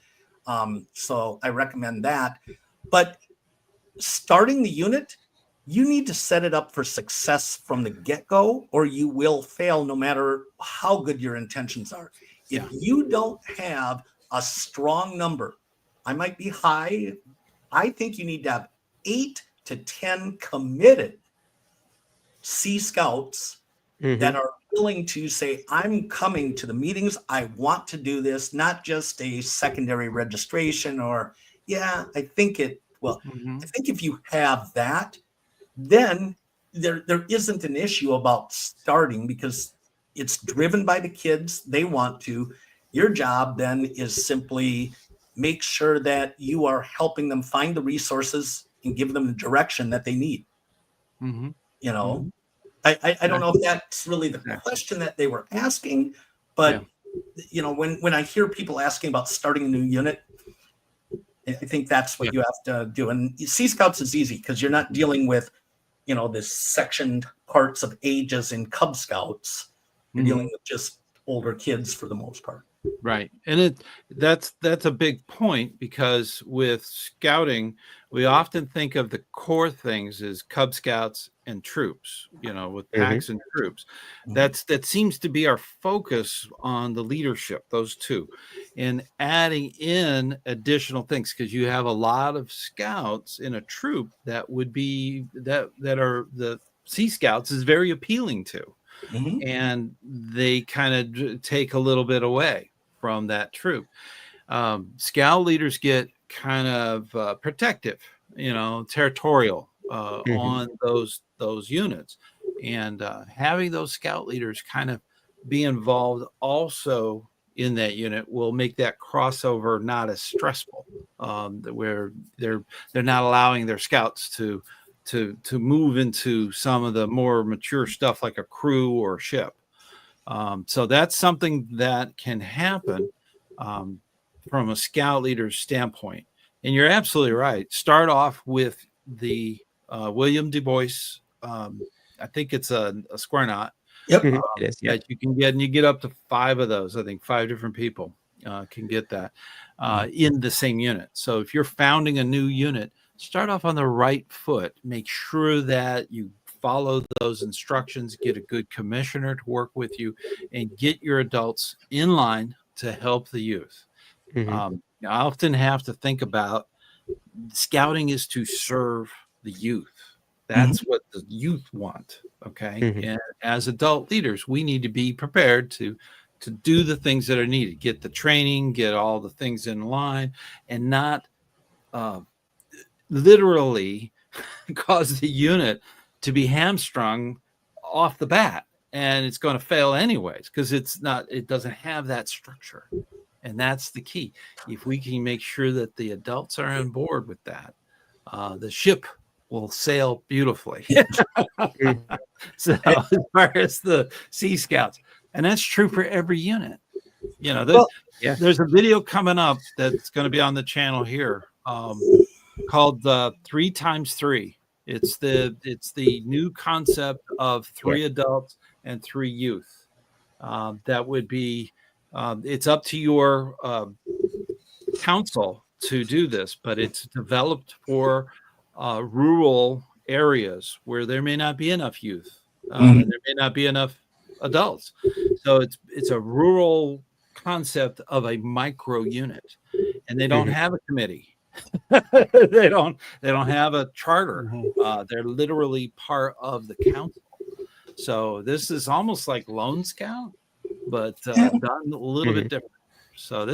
So I recommend that. But starting the unit, you need to set it up for success from the get-go, or you will fail no matter how good your intentions are. If you don't have a strong number, I might be high. I think you need to have 8 to 10 committed Sea Scouts that are willing to say, I'm coming to the meetings. I want to do this, not just a secondary registration or, I think it. Well, I think if you have that, then there isn't an issue about starting because it's driven by the kids. They want to. Your job then is simply make sure that you are helping them find the resources and give them the direction that they need. I don't know if that's really the question that they were asking, but when I hear people asking about starting a new unit, I think that's what you have to do. And Sea Scouts is easy because you're not dealing with, this sectioned parts of ages in Cub Scouts. You're dealing with just older kids for the most part. Right. And that's a big point because with scouting, we often think of the core things as Cub Scouts and troops, with packs and troops. That seems to be our focus on the leadership, those two, and adding in additional things because you have a lot of scouts in a troop that would be that are the Sea Scouts is very appealing to. And they kind of take a little bit away from that troop. Scout leaders get kind of protective territorial on those units, and having those scout leaders kind of be involved also in that unit will make that crossover not as stressful, where they're not allowing their scouts to move into some of the more mature stuff like a crew or a ship. So that's something that can happen from a scout leader's standpoint. And you're absolutely right. Start off with the William Du Bois. I think it's a square knot. Yep. It is. Yeah. That you can get, and you get up to 5 of those. I think 5 different people can get that in the same unit. So if you're founding a new unit, start off on the right foot. Make sure that you follow those instructions, get a good commissioner to work with you, and get your adults in line to help the youth. I often have to think about scouting is to serve the youth. That's what the youth want. Okay. And as adult leaders, we need to be prepared to do the things that are needed, get the training, get all the things in line, and not literally cause the unit to be hamstrung off the bat. And it's going to fail anyways, because it doesn't have that structure. And that's the key. If we can make sure that the adults are on board with that, the ship will sail beautifully. So as far as the Sea Scouts, and that's true for every unit. There's a video coming up that's going to be on the channel here called 3x3. It's the new concept of 3 adults and 3 youth. That would be it's up to your council to do this, but it's developed for rural areas where there may not be enough youth, and there may not be enough adults. So it's a rural concept of a micro unit, and they don't have a committee. they don't have a charter. They're literally part of the council. So this is almost like Lone Scout, but done a little bit different. So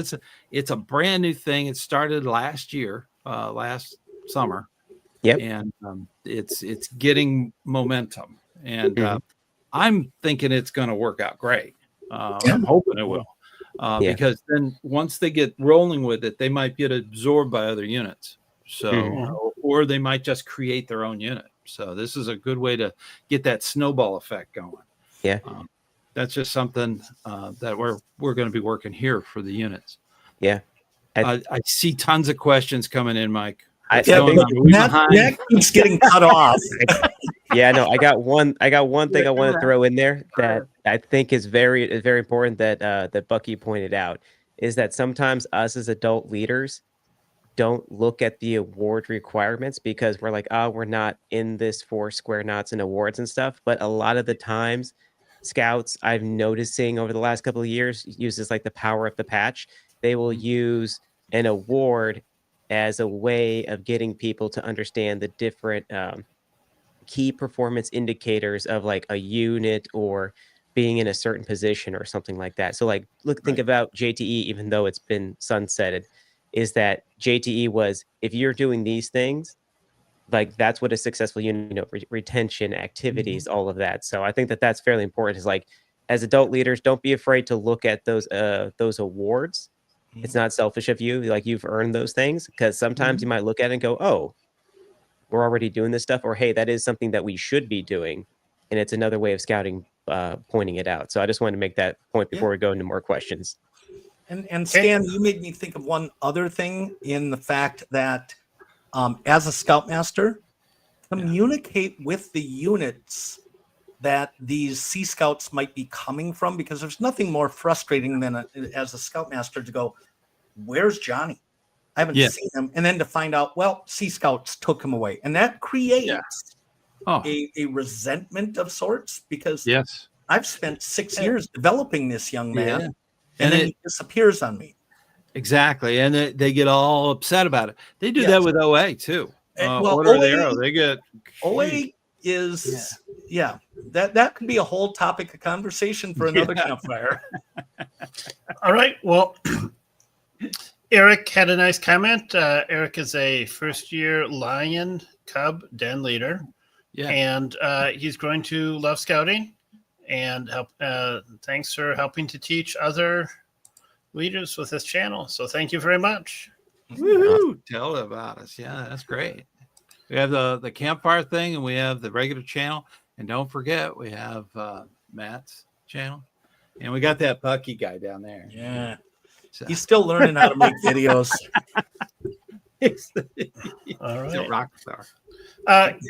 it's a brand new thing. It started last year, last summer. Yep. And it's getting momentum, and I'm thinking it's going to work out great. I'm hoping it will, because then once they get rolling with it, they might get absorbed by other units. So, or they might just create their own unit. So this is a good way to get that snowball effect going. Yeah. That's just something that we're going to be working here for the units. Yeah. I see tons of questions coming in, Mike. That keeps getting cut off. I got one thing I want to throw in there that I think is very important that Bucky pointed out, is that sometimes us as adult leaders don't look at the award requirements because we're like, oh, we're not in this for square knots and awards and stuff. But a lot of the times, scouts, I've noticing over the last couple of years, uses like the power of the patch. They will use an award as a way of getting people to understand the different key performance indicators of like a unit or being in a certain position or something like that. So like, think about JTE, even though it's been sunsetted, is that JTE was, if you're doing these things, like that's what a successful unit, retention, activities, all of that. So I think that that's fairly important. Is like, as adult leaders, don't be afraid to look at those awards. It's not selfish of you. Like, you've earned those things, because sometimes you might look at it and go, oh, we're already doing this stuff, or, hey, that is something that we should be doing. And it's another way of scouting, pointing it out. So I just wanted to make that point before we go into more questions. And Stan, you made me think of one other thing, in the fact that as a scoutmaster, communicate with the units that these Sea Scouts might be coming from, because there's nothing more frustrating than as a scoutmaster to go, where's Johnny? I haven't seen him. And then to find out, well, Sea Scouts took him away. And that creates a resentment of sorts, because I've spent 6 years developing this young man, and then he disappears on me. Exactly. And they get all upset about it. They do that with OA too. Order of the Arrow. They get OA is that could be a whole topic of conversation for another campfire. All right. Well, Eric had a nice comment. Eric is a first-year Lion Cub den leader, and he's going to love scouting and help. Thanks for helping to teach other leaders with this channel. So thank you very much. Woohoo! Tell about us. Yeah, that's great. We have the campfire thing, and we have the regular channel, and don't forget we have Matt's channel, and we got that Bucky guy down there. Yeah. So. He's still learning how to make videos. All right. He's a rock star.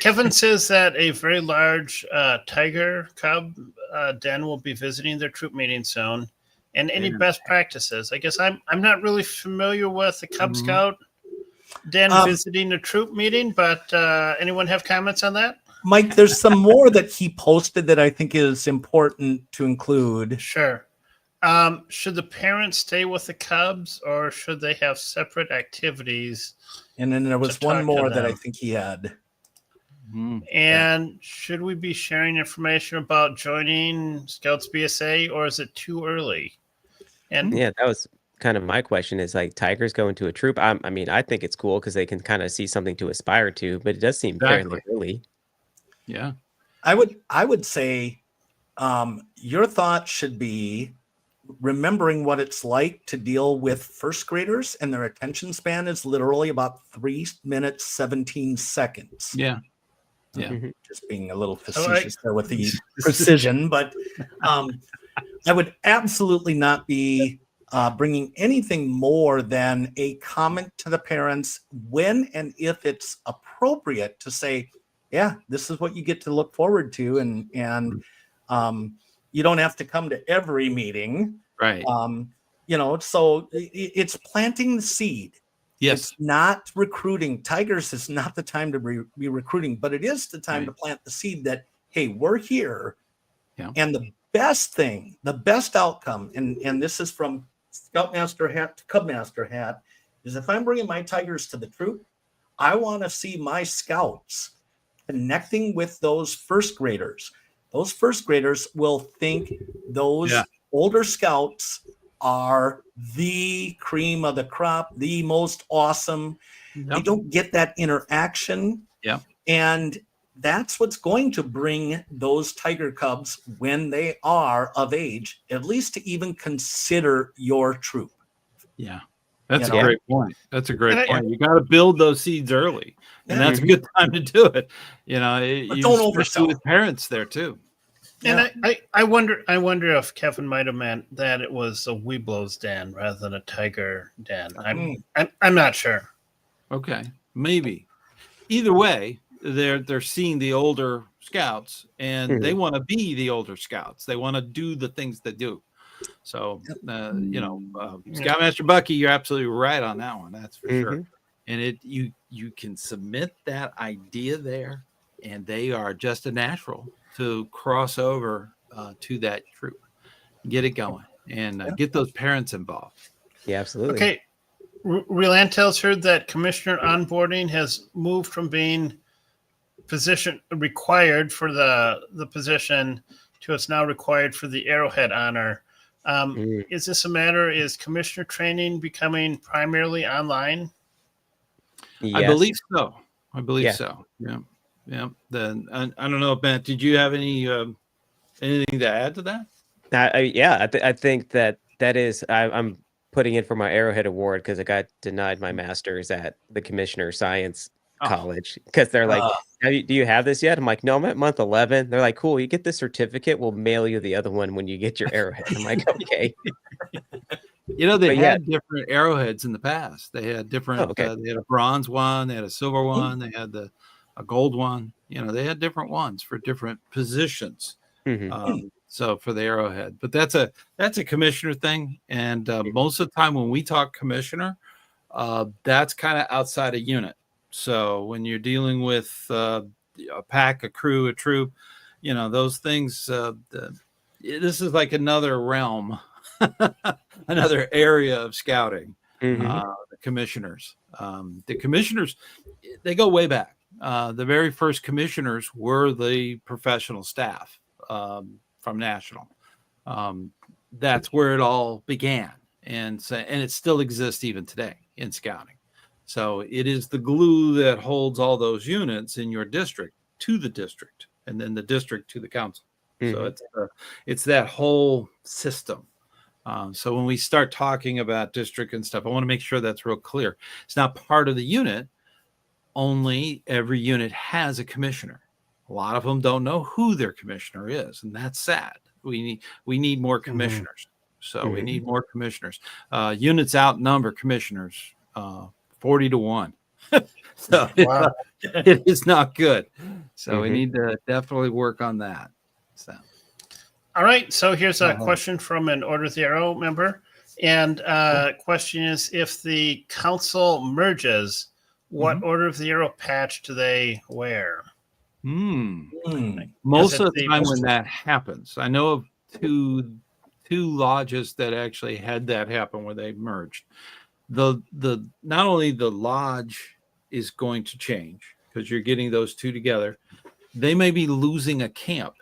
Kevin says that a very large tiger cub den will be visiting their troop meeting soon. And any best practices? I guess I'm not really familiar with the Cub Scout den visiting a troop meeting, but anyone have comments on that? Mike, there's some more that he posted that I think is important to include. Sure. Should the parents stay with the cubs, or should they have separate activities? And then there was one more that I think he had. And should we be sharing information about joining Scouts BSA, or is it too early? And yeah, that was kind of my question, is like tigers going to a troop. I mean, I think it's cool because they can kind of see something to aspire to, but it does seem fairly early. Yeah. I would say your thought should be remembering what it's like to deal with first graders, and their attention span is literally about 3 minutes, 17 seconds. Yeah. Yeah. Just being a little facetious there with the precision, but I would absolutely not be bringing anything more than a comment to the parents when and if it's appropriate to say, yeah, this is what you get to look forward to. And you don't have to come to every meeting. Right. So it's planting the seed. Yes. It's not recruiting. Tigers is not the time to be recruiting, but it is the time to plant the seed that, hey, we're here. Yeah. And the best thing, the best outcome, and this is from Scoutmaster hat to Cubmaster hat, is if I'm bringing my tigers to the troop, I want to see my scouts connecting with those first graders. Those first graders will think those older scouts are the cream of the crop, the most awesome. They don't get that interaction. Yeah. And that's what's going to bring those tiger cubs, when they are of age, at least to even consider your troop. Yeah. That's a great point. That's a great point. You got to build those seeds early, and that's a good time to do it. You don't oversell with parents there too. And I wonder if Kevin might have meant that it was a Weeblo's den rather than a tiger den. I'm not sure. Okay, maybe. Either way, they're seeing the older scouts, and they want to be the older scouts. They want to do the things they do. So, Scoutmaster Bucky, you're absolutely right on that one. That's for sure. And you can submit that idea there, and they are just a natural to cross over to that troop, get it going, and get those parents involved. Yeah, absolutely. Okay. Relantel's heard that commissioner onboarding has moved from being position required for the position to it's now required for the Arrowhead honor. Is this a matter? Is commissioner training becoming primarily online? Yes. I believe so. So. Yeah. Yeah. Then I don't know, Matt, did you have anything to add to that? I think that is, I'm putting in for my Arrowhead Award because I got denied my master's at the Commissioner Science College, because they're like, do you have this yet? I'm like, no, I'm at month 11. They're like, cool, you get this certificate, we'll mail you the other one when you get your Arrowhead. I'm like, okay. They had different arrowheads in the past. They had different they had a bronze one, they had a silver one, they had a gold one. They had different ones for different positions. So for the Arrowhead, but that's a commissioner thing. And most of the time when we talk commissioner, that's kind of outside a unit. So when you're dealing with a pack, a crew, a troop, those things, this is like another realm, another area of scouting. The commissioners, they go way back. The very first commissioners were the professional staff from National. That's where it all began. and it still exists even today in scouting. So it is the glue that holds all those units in your district to the district, and then the district to the council. So it's that whole system. So when we start talking about district and stuff, I want to make sure that's real clear. It's not part of the unit. Only every unit has a commissioner. A lot of them don't know who their commissioner is, and that's sad. We need more commissioners. So we need more commissioners. Units outnumber commissioners 40-1. So it is not good. So we need to definitely work on that. So. All right. So here's a question from an Order of the Arrow member. And question is, if the council merges, what Order of the Arrow patch do they wear? Most of the time when that happens, I know of two lodges that actually had that happen where they merged. The not only the lodge is going to change because you're getting those two together, they may be losing a camp.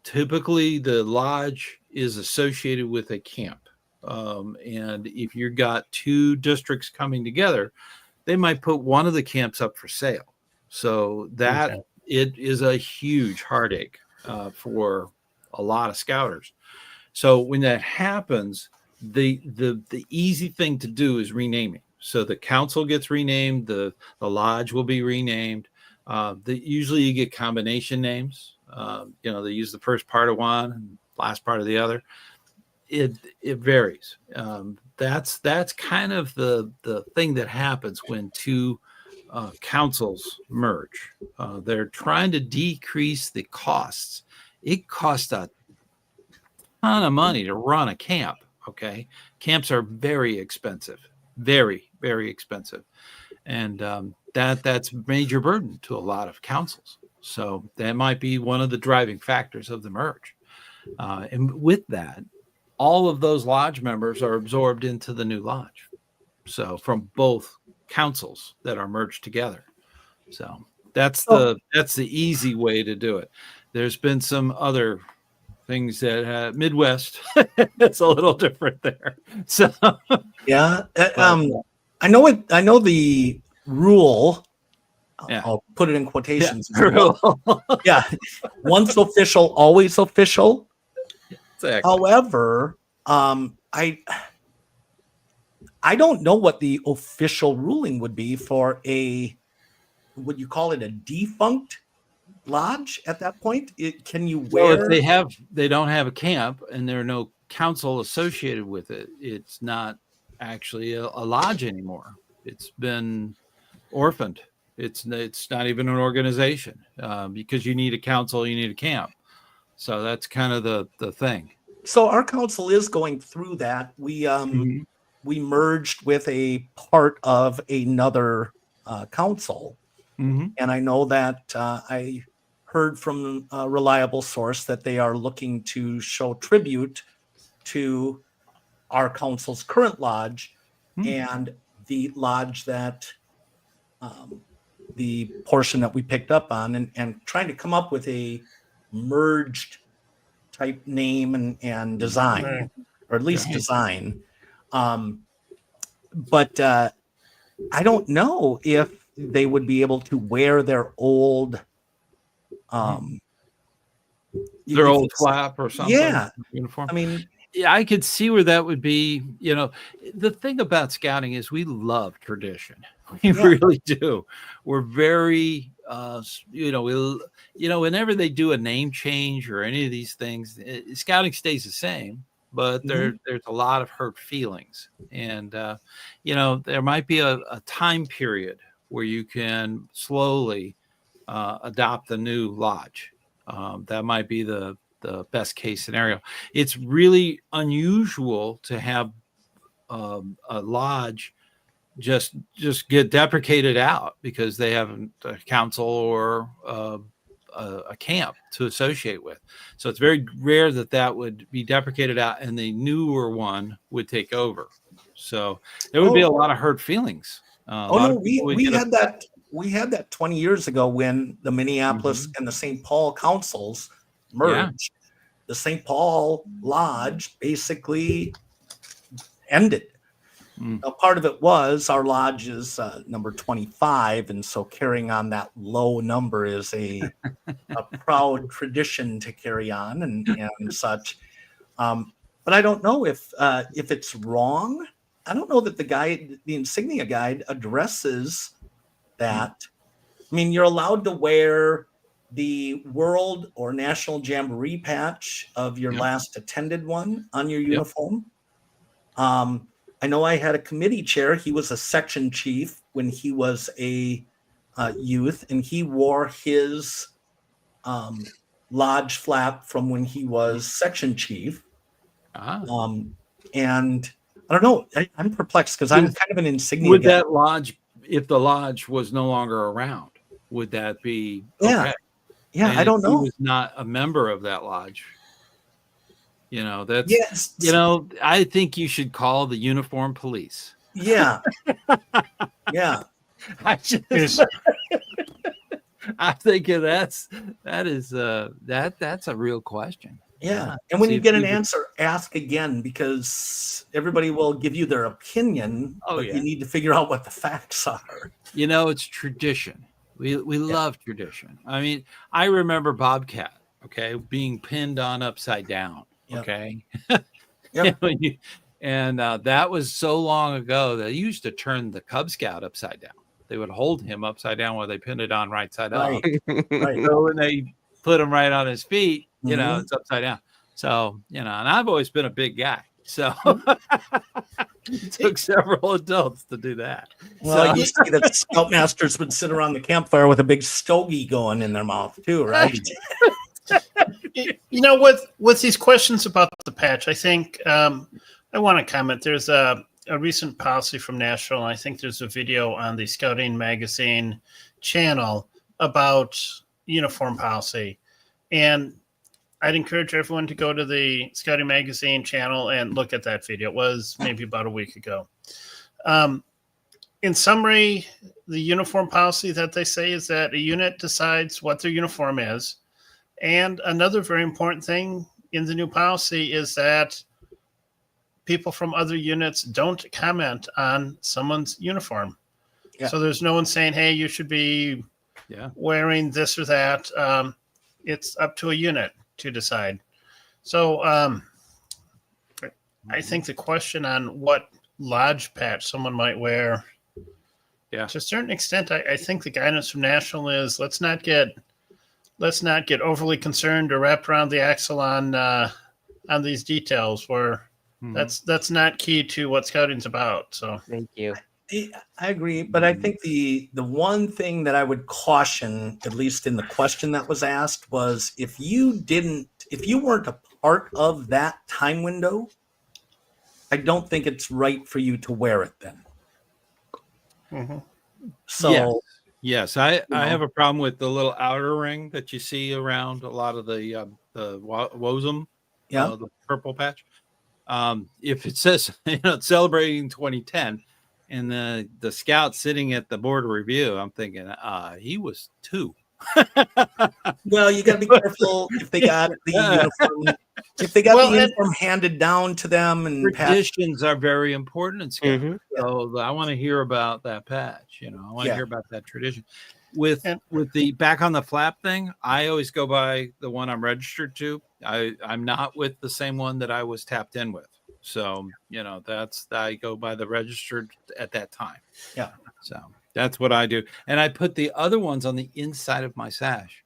Typically, the lodge is associated with a camp. And if you've got two districts coming together, they might put one of the camps up for sale. So that it is a huge heartache for a lot of scouters. So when that happens, the easy thing to do is renaming. So the council gets renamed, the lodge will be renamed. Usually you get combination names. They use the first part of one and last part of the other. It varies. That's kind of the thing that happens when two councils merge. They're trying to decrease the costs. It costs a ton of money to run a camp. Okay, camps are very expensive, very, very expensive, and that's a major burden to a lot of councils. So that might be one of the driving factors of the merge. And with that, all of those lodge members are absorbed into the new lodge. So from both councils that are merged together. So that's the easy way to do it. There's been some other things that Midwest, it's a little different there. So I know the rule. I'll put it in quotations. Once official, always official. Exactly. However, I don't know what the official ruling would be for would you call it a defunct lodge at that point? Can you wear? Well, if they don't have a camp and there are no council associated with it, it's not actually a lodge anymore. It's been orphaned. It's not even an organization because you need a council, you need a camp. So that's kind of the thing. So our council is going through that. We merged with a part of another council, and I know that I heard from a reliable source that they are looking to show tribute to our council's current lodge and the lodge that the portion that we picked up on, and trying to come up with a merged type name and design, or at least design. But I don't know if they would be able to wear their old flap or something. Yeah. Uniform. I mean, yeah, I could see where that would be. The thing about scouting is we love tradition. We really do. We're very, whenever they do a name change or any of these things, scouting stays the same, but there's a lot of hurt feelings. And, there might be a time period where you can slowly adopt the new lodge. That might be the best case scenario. It's really unusual to have a lodge just get deprecated out because they haven't a council or a camp to associate with. So it's very rare that would be deprecated out and the newer one would take over. So there would be a lot of hurt feelings. We had that. We had that 20 years ago when the Minneapolis and the St. Paul councils merged. The St. Paul Lodge basically end it. Mm. Now, part of it was our lodge is number 25, and so carrying on that low number is a proud tradition to carry on and such. But I don't know if it's wrong. I don't know that the insignia guide addresses that. I mean, you're allowed to wear the World or National Jamboree patch of your last attended one on your uniform. I know I had a committee chair. He was a section chief when he was a youth, and he wore his lodge flap from when he was section chief. And I don't know. I'm perplexed because I'm kind of an insignia. Would that lodge, if the lodge was no longer around, would that be okay? Yeah, and I don't know. He was not a member of that lodge. You know, that's yes. You know, I think you should call the uniform police. Yeah. Yeah. I think that's a real question. Yeah. And when you get an answer, ask again, because everybody will give you their opinion, but you need to figure out what the facts are. You know, it's tradition. We love tradition. I mean, I remember Bobcat, being pinned on upside down. Okay. And that was so long ago that they used to turn the Cub Scout upside down. They would hold him upside down while they pinned it on right side up. Right. So when they put him right on his feet, you know, it's upside down. So, you know, and I've always been a big guy. So it took several adults to do that. Well, you see that scoutmasters would sit around the campfire with a big stogie going in their mouth too, right? You know, with these questions about the patch, I think I want to comment. There's a recent policy from Nashville, and I think there's a video on the Scouting Magazine channel about uniform policy. And I'd encourage everyone to go to the Scouting Magazine channel and look at that video. It was maybe about a week ago. In summary, the uniform policy that they say is that a unit decides what their uniform is. And another very important thing in the new policy is that people from other units don't comment on someone's uniform. Yeah. So there's no one saying, hey, you should be wearing this or that. It's up to a unit to decide. So I think the question on what lodge patch someone might wear, to a certain extent, I think the guidance from National is let's not get overly concerned or wrapped around the axle on these details where that's not key to what scouting's about. So thank you. I agree, but I think the one thing that I would caution, at least in the question that was asked, was if you weren't a part of that time window, I don't think it's right for you to wear it then. Mm-hmm. So yes, I have a problem with the little outer ring that you see around a lot of the WOSM, the purple patch. If it says it's celebrating 2010, and the scout sitting at the board of review, I'm thinking he was 2. Well, you got to be careful if they got the uniform. If they got the uniform handed down to them, and traditions are very important in scouting. So I want to hear about that patch. I want to hear about that tradition. With the back on the flap thing, I always go by the one I'm registered to. I'm not with the same one that I was tapped in with. So, I go by the registered at that time. Yeah. So that's what I do. And I put the other ones on the inside of my sash.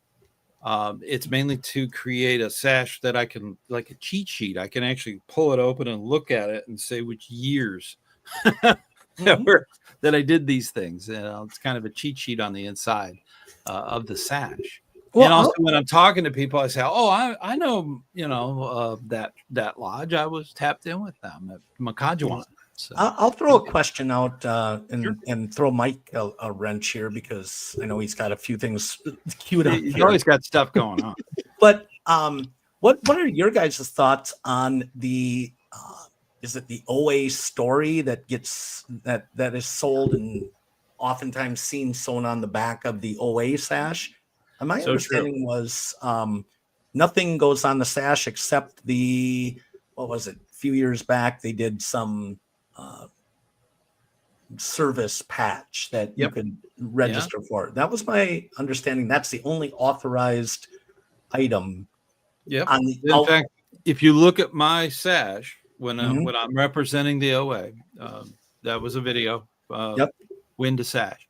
It's mainly to create a sash that I can, like a cheat sheet. I can actually pull it open and look at it and say which years that I did these things. It's kind of a cheat sheet on the inside of the sash. Well, and also when I'm talking to people, I say, "Oh, I know, that lodge. I was tapped in with them at Makajuan." So I'll throw a question out and throw Mike a wrench here because I know he's got a few things queued up. He's always got stuff going on. But what are your guys' thoughts on the is it the OA story that gets that is sold and oftentimes seen sewn on the back of the OA sash? And my understanding was nothing goes on the sash except a few years back they did some service patch that you Yep. could register for. That was my understanding. That's the only authorized item. Yep. On the In fact, if you look at my sash when Mhm. I'm representing the OA, that was a video. Yep. Win to sash.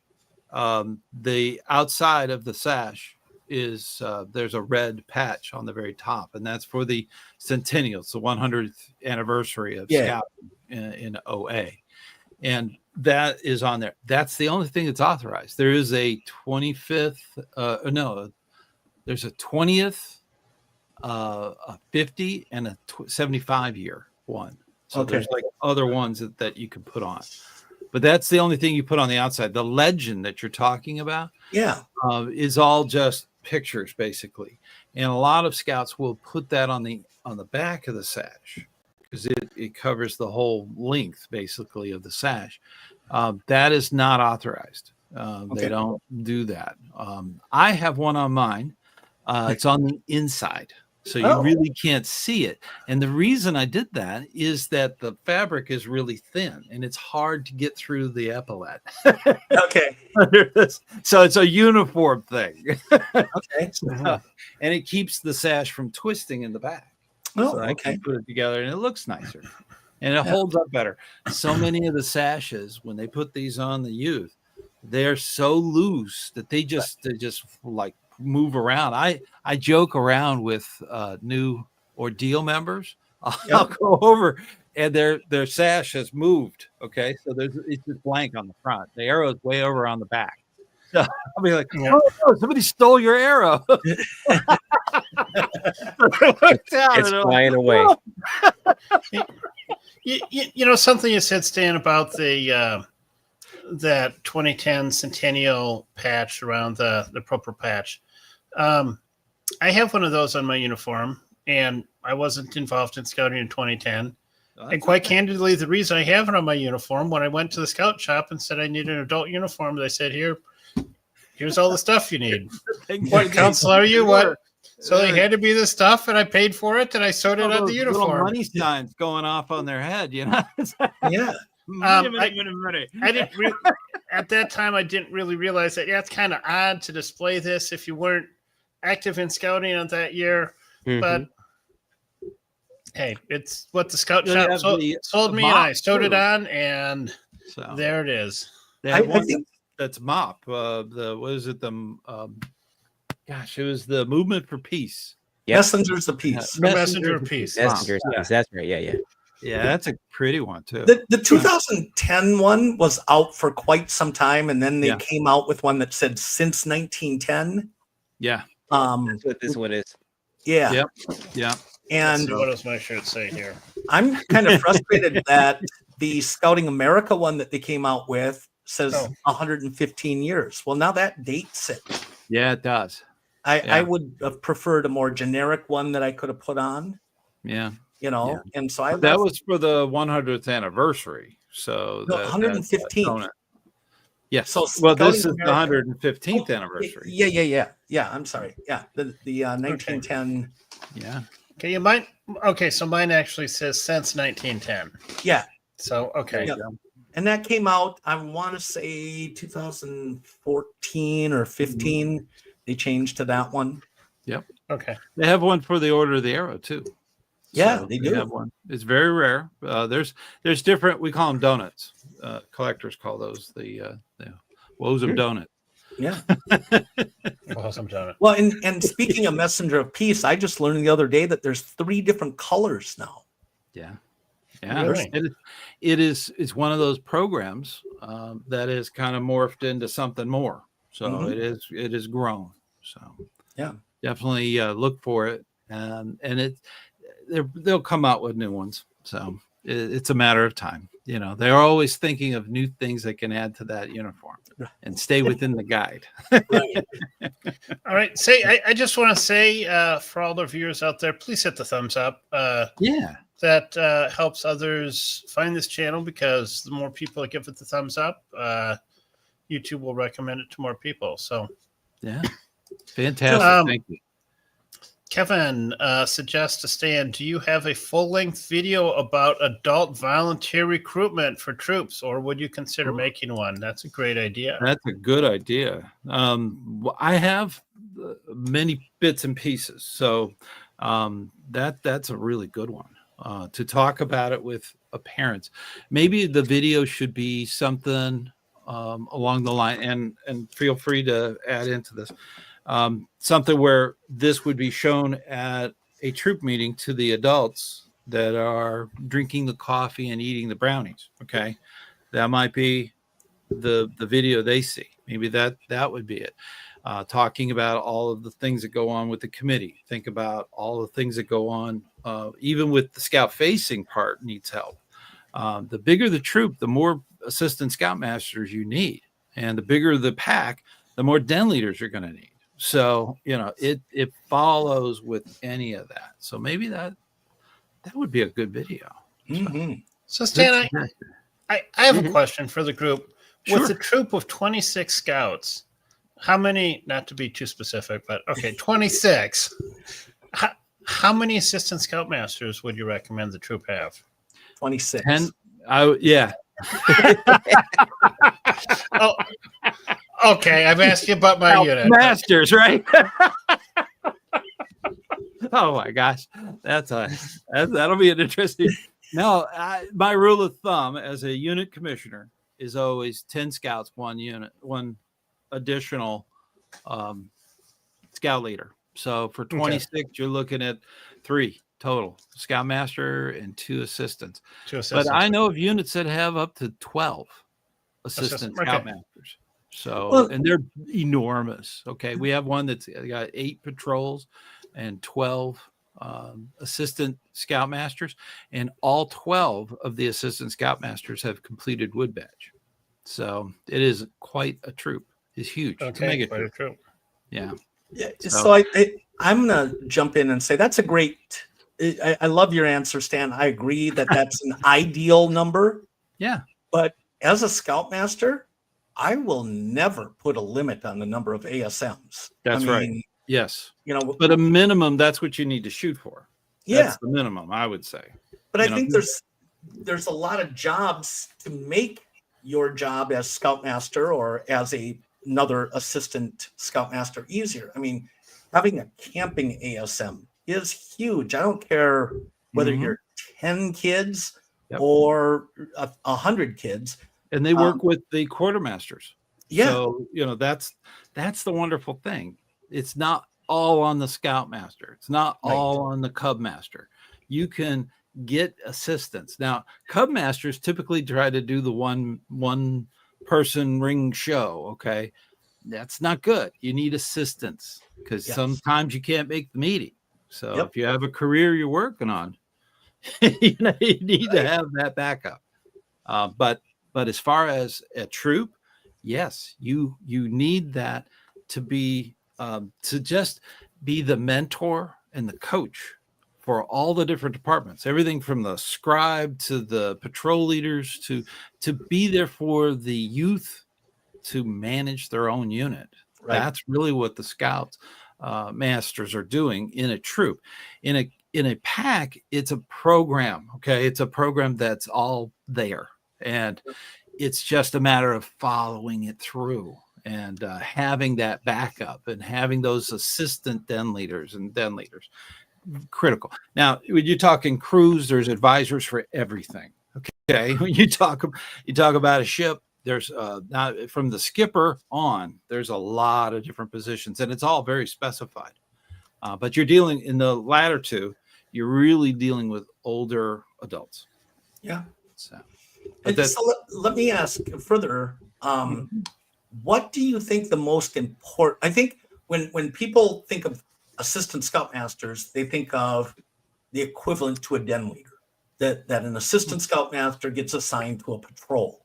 The outside of the sash is there's a red patch on the very top, and that's for the centennial. It's the 100th anniversary of Scouting in OA, and that is on there. That's the only thing that's authorized. There is a 25th. There's a 20th, a 50, and a 75-year one. So there's like other ones that you can put on. But that's the only thing you put on the outside. The legend that you're talking about is all just pictures, basically. And a lot of scouts will put that on the back of the sash because it covers the whole length, basically, of the sash. That is not authorized. They don't do that. I have one on mine. It's on the inside. So you really can't see it. And the reason I did that is that the fabric is really thin and it's hard to get through the epaulette. So it's a uniform thing. And it keeps the sash from twisting in the back. So I can put it together and it looks nicer. And it holds up better. So many of the sashes, when they put these on the youth, they're so loose that they just like move around. I joke around with new ordeal members. I'll go over and their sash has moved. Okay, so it's just blank on the front. The arrow is way over on the back. So I'll be like, oh no, somebody stole your arrow. It's flying away. You know something you said, Stan, about the that 2010 centennial patch around the purple patch. I have one of those on my uniform, and I wasn't involved in scouting in 2010. And quite candidly, the reason I have it on my uniform, when I went to the scout shop and said I need an adult uniform, they said, here's all the stuff you need. What council are you? What? So they had to be the stuff, and I paid for it, and I sewed it on the uniform. Little money signs going off on their head, you know? I didn't at that time. I didn't really realize that. Yeah, it's kind of odd to display this if you weren't active in scouting on that year. But hey, it's what the scout shop sold me, and I sewed it on, and there it is. I think that's MOP. It was the Movement for Peace. Messengers of Peace. Messenger of Peace. Messengers of Peace. That's right. Yeah, that's a pretty one too. The 2010 one was out for quite some time, and then they came out with one that said since 1910. Yeah. That's what this one is. Yeah. Yeah. And what does my shirt say here? I'm kind of frustrated that the Scouting America one that they came out with says 115 years. Well, now that dates it. Yeah, it does. I would have preferred a more generic one that I could have put on. Yeah. You know, and so that was for the 100th anniversry. So 115th. Yes. So this is the 115th anniversary. Yeah. I'm sorry. Yeah. The 1910. Yeah. Okay, you might. Okay, so mine actually says since 1910. Yeah. So Yeah. And that came out, I want to say 2014 or 15. They changed to that one. Yep. Okay. They have one for the Order of the Arrow too. Yeah, they do have one. It's very rare. There's different. We call them donuts. Collectors call those the woes of donut. Yeah. Awesome donut. Well, and speaking of Messenger of Peace, I just learned the other day that there's 3 different colors now. Yeah. Yeah. Really? It's one of those programs that is kind of morphed into something more. So it is grown. So yeah, definitely look for it. And they'll come out with new ones. So it's a matter of time. You know, they're always thinking of new things they can add to that uniform and stay within the guide. All right. I just want to say for all the viewers out there, please hit the thumbs up. That helps others find this channel, because the more people that give it the thumbs up, YouTube will recommend it to more people. So yeah, fantastic. Thank you. Kevin suggests to Stan, do you have a full-length video about adult volunteer recruitment for troops, or would you consider making one? That's a great idea. That's a good idea. I have many bits and pieces, so that's a really good one to talk about it with parents. Maybe the video should be something along the line, and feel free to add into this. Something where this would be shown at a troop meeting to the adults that are drinking the coffee and eating the brownies. Okay. That might be the video they see. Maybe that would be it. Talking about all of the things that go on with the committee. Think about all the things that go on, even with the scout facing part needs help. The bigger the troop, the more assistant scoutmasters you need. And the bigger the pack, the more den leaders you're going to need. So, it follows with any of that. So maybe that would be a good video. Mm-hmm. So Stan, I have a question for the group. Sure. With a troop of 26 scouts, how many, not to be too specific, but okay, 26. How many assistant scoutmasters would you recommend the troop have? 26. 10. Yeah. Oh, okay. I've asked you about my unit. Masters, right? Oh my gosh, that'll be an interesting. No, my rule of thumb as a unit commissioner is always 10 scouts, one unit, one additional scout leader. So for 26, you're looking at 3 total: scoutmaster and 2 assistants. But I know of units that have up to 12 assistant scoutmasters. So, and they're enormous. Okay. We have one that's got 8 patrols and 12 assistant scoutmasters, and all 12 of the assistant scoutmasters have completed wood badge. So it is quite a troop. It's huge. Okay, it's a mega quite a troop. Yeah. Yeah. So I'm going to jump in and say that's a great. I love your answer, Stan. I agree that that's an ideal number. Yeah. But as a scoutmaster, I will never put a limit on the number of ASMs. That's right. Yes. But a minimum, that's what you need to shoot for. Yeah. That's the minimum, I would say. But I think there's a lot of jobs to make your job as scoutmaster or as another assistant scoutmaster easier. I mean, having a camping ASM is huge. I don't care whether you're 10 kids or 100 kids. And they work with the quartermasters. Yeah. So, that's the wonderful thing. It's not all on the scoutmaster. It's not all on the cubmaster. You can get assistance. Now, cubmasters typically try to do the one person ring show. Okay. That's not good. You need assistance because sometimes you can't make the meeting. So if you have a career you're working on, you need to have that backup. But as far as a troop, yes, you need that to be to just be the mentor and the coach for all the different departments, everything from the scribe to the patrol leaders to be there for the youth to manage their own unit. Right. That's really what the scouts masters are doing in a troop. In a pack, it's a program. Okay, it's a program that's all there, and it's just a matter of following it through and having that backup and having those assistant den leaders and den leaders. Critical. Now, when you're talking crews, there's advisors for everything. Okay, when you talk about a ship, there's now from the skipper on, there's a lot of different positions, and it's all very specified. But you're dealing in the latter two, you're really dealing with older adults. Yeah. So, let me ask further. What do you think the most important? I think when people think of assistant scoutmasters, they think of the equivalent to a den leader. That an assistant scoutmaster gets assigned to a patrol.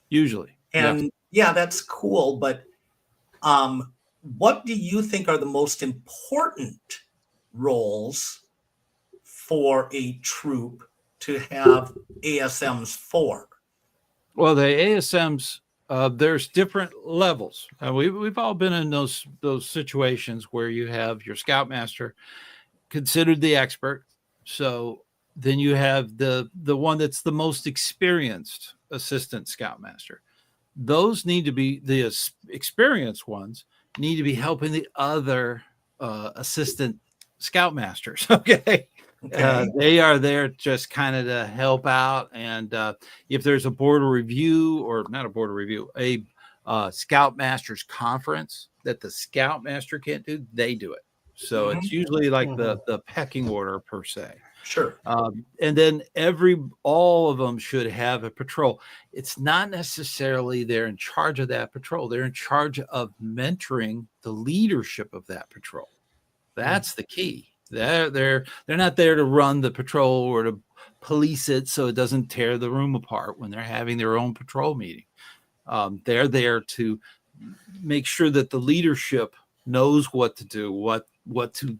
Usually. And that's cool. But what do you think are the most important roles for a troop to have ASMs for? Well, the ASMs, there's different levels. We've all been in those situations where you have your scoutmaster considered the expert. So then you have the one that's the most experienced assistant scoutmaster. Those need to be the experienced ones need to be helping the other assistant scoutmasters. Okay. They are there just kind of to help out. And if there's a board of review, or not a board of review, a scoutmasters conference that the scoutmaster can't do, they do it. So it's usually like the pecking order per se. Sure. And then all of them should have a patrol. It's not necessarily they're in charge of that patrol. They're in charge of mentoring the leadership of that patrol. That's the key. They're not there to run the patrol or to police it so it doesn't tear the room apart when they're having their own patrol meeting. They're there to make sure that the leadership knows what to do, what to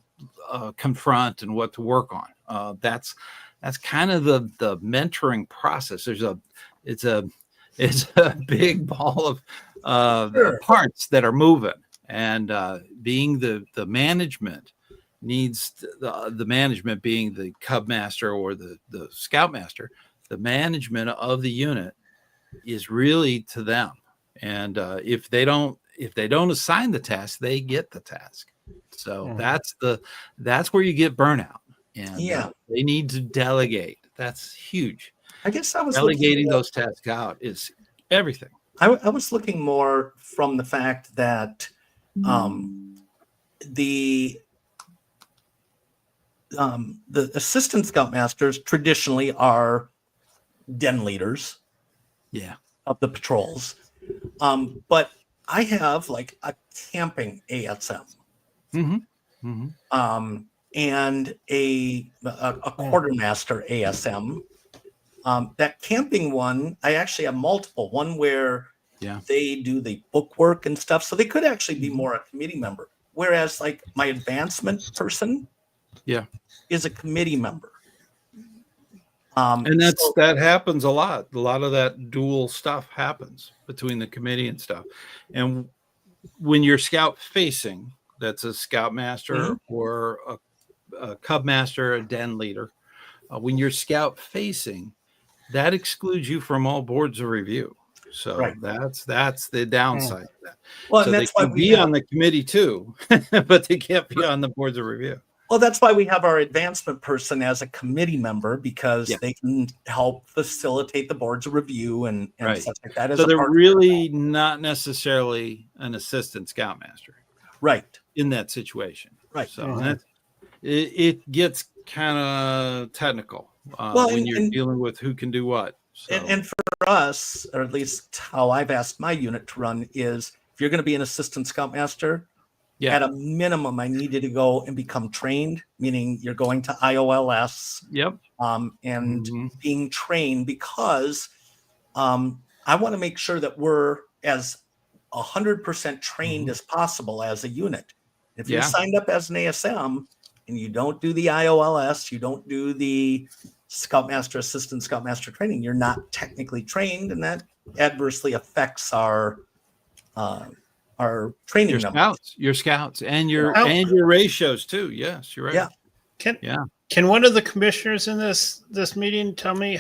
confront, and what to work on. That's kind of the mentoring process. It's a big ball of parts that are moving, and being the management needs the management being the cub master or the scoutmaster. The management of the unit is really to them, and if they don't assign the task, they get the task. So that's where you get burnout. And they need to delegate. That's huge. I guess I was delegating those tasks out is everything. I was looking more from the fact that the assistant scoutmasters traditionally are den leaders of the patrols. But I have like a camping ASM. And a quartermaster ASM. That camping one, I actually have multiple. One where they do the bookwork and stuff, so they could actually be more a committee member. Whereas, like my advancement person, is a committee member. And that happens a lot. A lot of that dual stuff happens between the committee and stuff. And when you're scout facing, that's a scoutmaster or a cub master, a den leader. When you're scout facing, that excludes you from all boards of review. So that's the downside of that. Well, so and that's they why can be on the committee too, but they can't be on the boards of review. Well, that's why we have our advancement person as a committee member, because they can help facilitate the boards of review and stuff like that. So they're really not necessarily an assistant scoutmaster. Right. In that situation. Right. So it gets kind of technical when you're dealing with who can do what. So. And for us, or at least how I've asked my unit to run, is if you're going to be an assistant scoutmaster, at a minimum, I need you to go and become trained, meaning you're going to IOLS. And being trained, because I want to make sure that we're as 100% trained as possible as a unit. If you're signed up as an ASM and you don't do the IOLS, you don't do the Scoutmaster, Assistant Scoutmaster training, you're not technically trained, and that adversely affects our training numbers. Your scouts, and your ratios too. Yes, you're right. Can one of the commissioners in this meeting tell me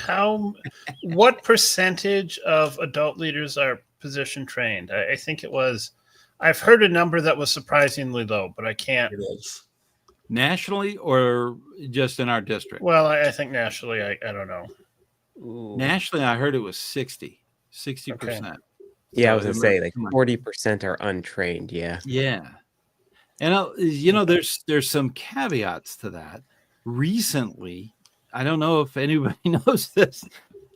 what percentage of adult leaders are position trained? I think it was. I've heard a number that was surprisingly low, but I can't. It is. Nationally or just in our district? Well, I think nationally, I don't know. Ooh. Nationally, I heard it was 60%. Okay. Yeah, I was going to say like 40% are untrained. Yeah. Yeah. And, there's some caveats to that. Recently, I don't know if anybody knows this,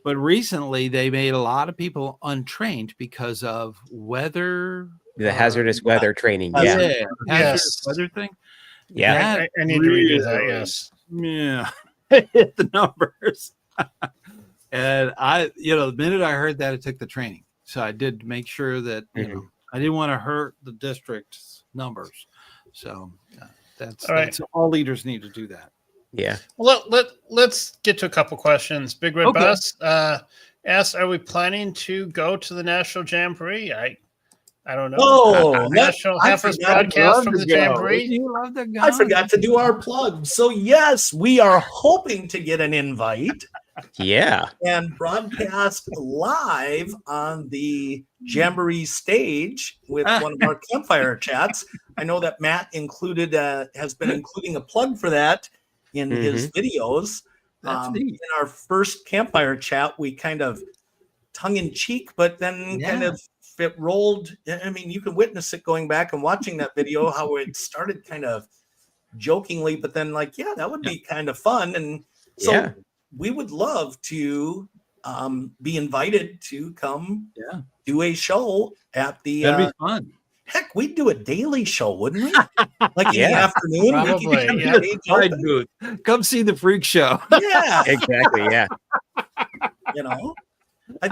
but recently they made a lot of people untrained because of weather. The hazardous weather training. Hazardous weather thing. Yeah, I need to redo that. Yes. Yeah. Hit the numbers. And the minute I heard that, I took the training. So I did make sure that, I didn't want to hurt the district's numbers. So that's all leaders need to do that. Yeah. Well, let's get to a couple questions. Big Red Bus asks, are we planning to go to the National Jamboree? I don't know. Oh, National I Heifers forgot. broadcast from the Jamboree. You love to go. I forgot to do our plug. So yes, we are hoping to get an invite Yeah. and broadcast live on the Jamboree stage with one of our Campfire Chats. I know that Matt has been including a plug for that in his videos. That's neat. In our first Campfire Chat, we kind of tongue in cheek, but then kind of it rolled. I mean, you can witness it going back and watching that video, how it started kind of jokingly, but then like, yeah, that would be kind of fun. And so we would love to be invited to come do a show at the That'd be fun. Heck, we'd do a daily show, wouldn't we? Like in the afternoon. Probably. Pride booth. Come see the freak show. Yeah. Exactly. Yeah. You know, I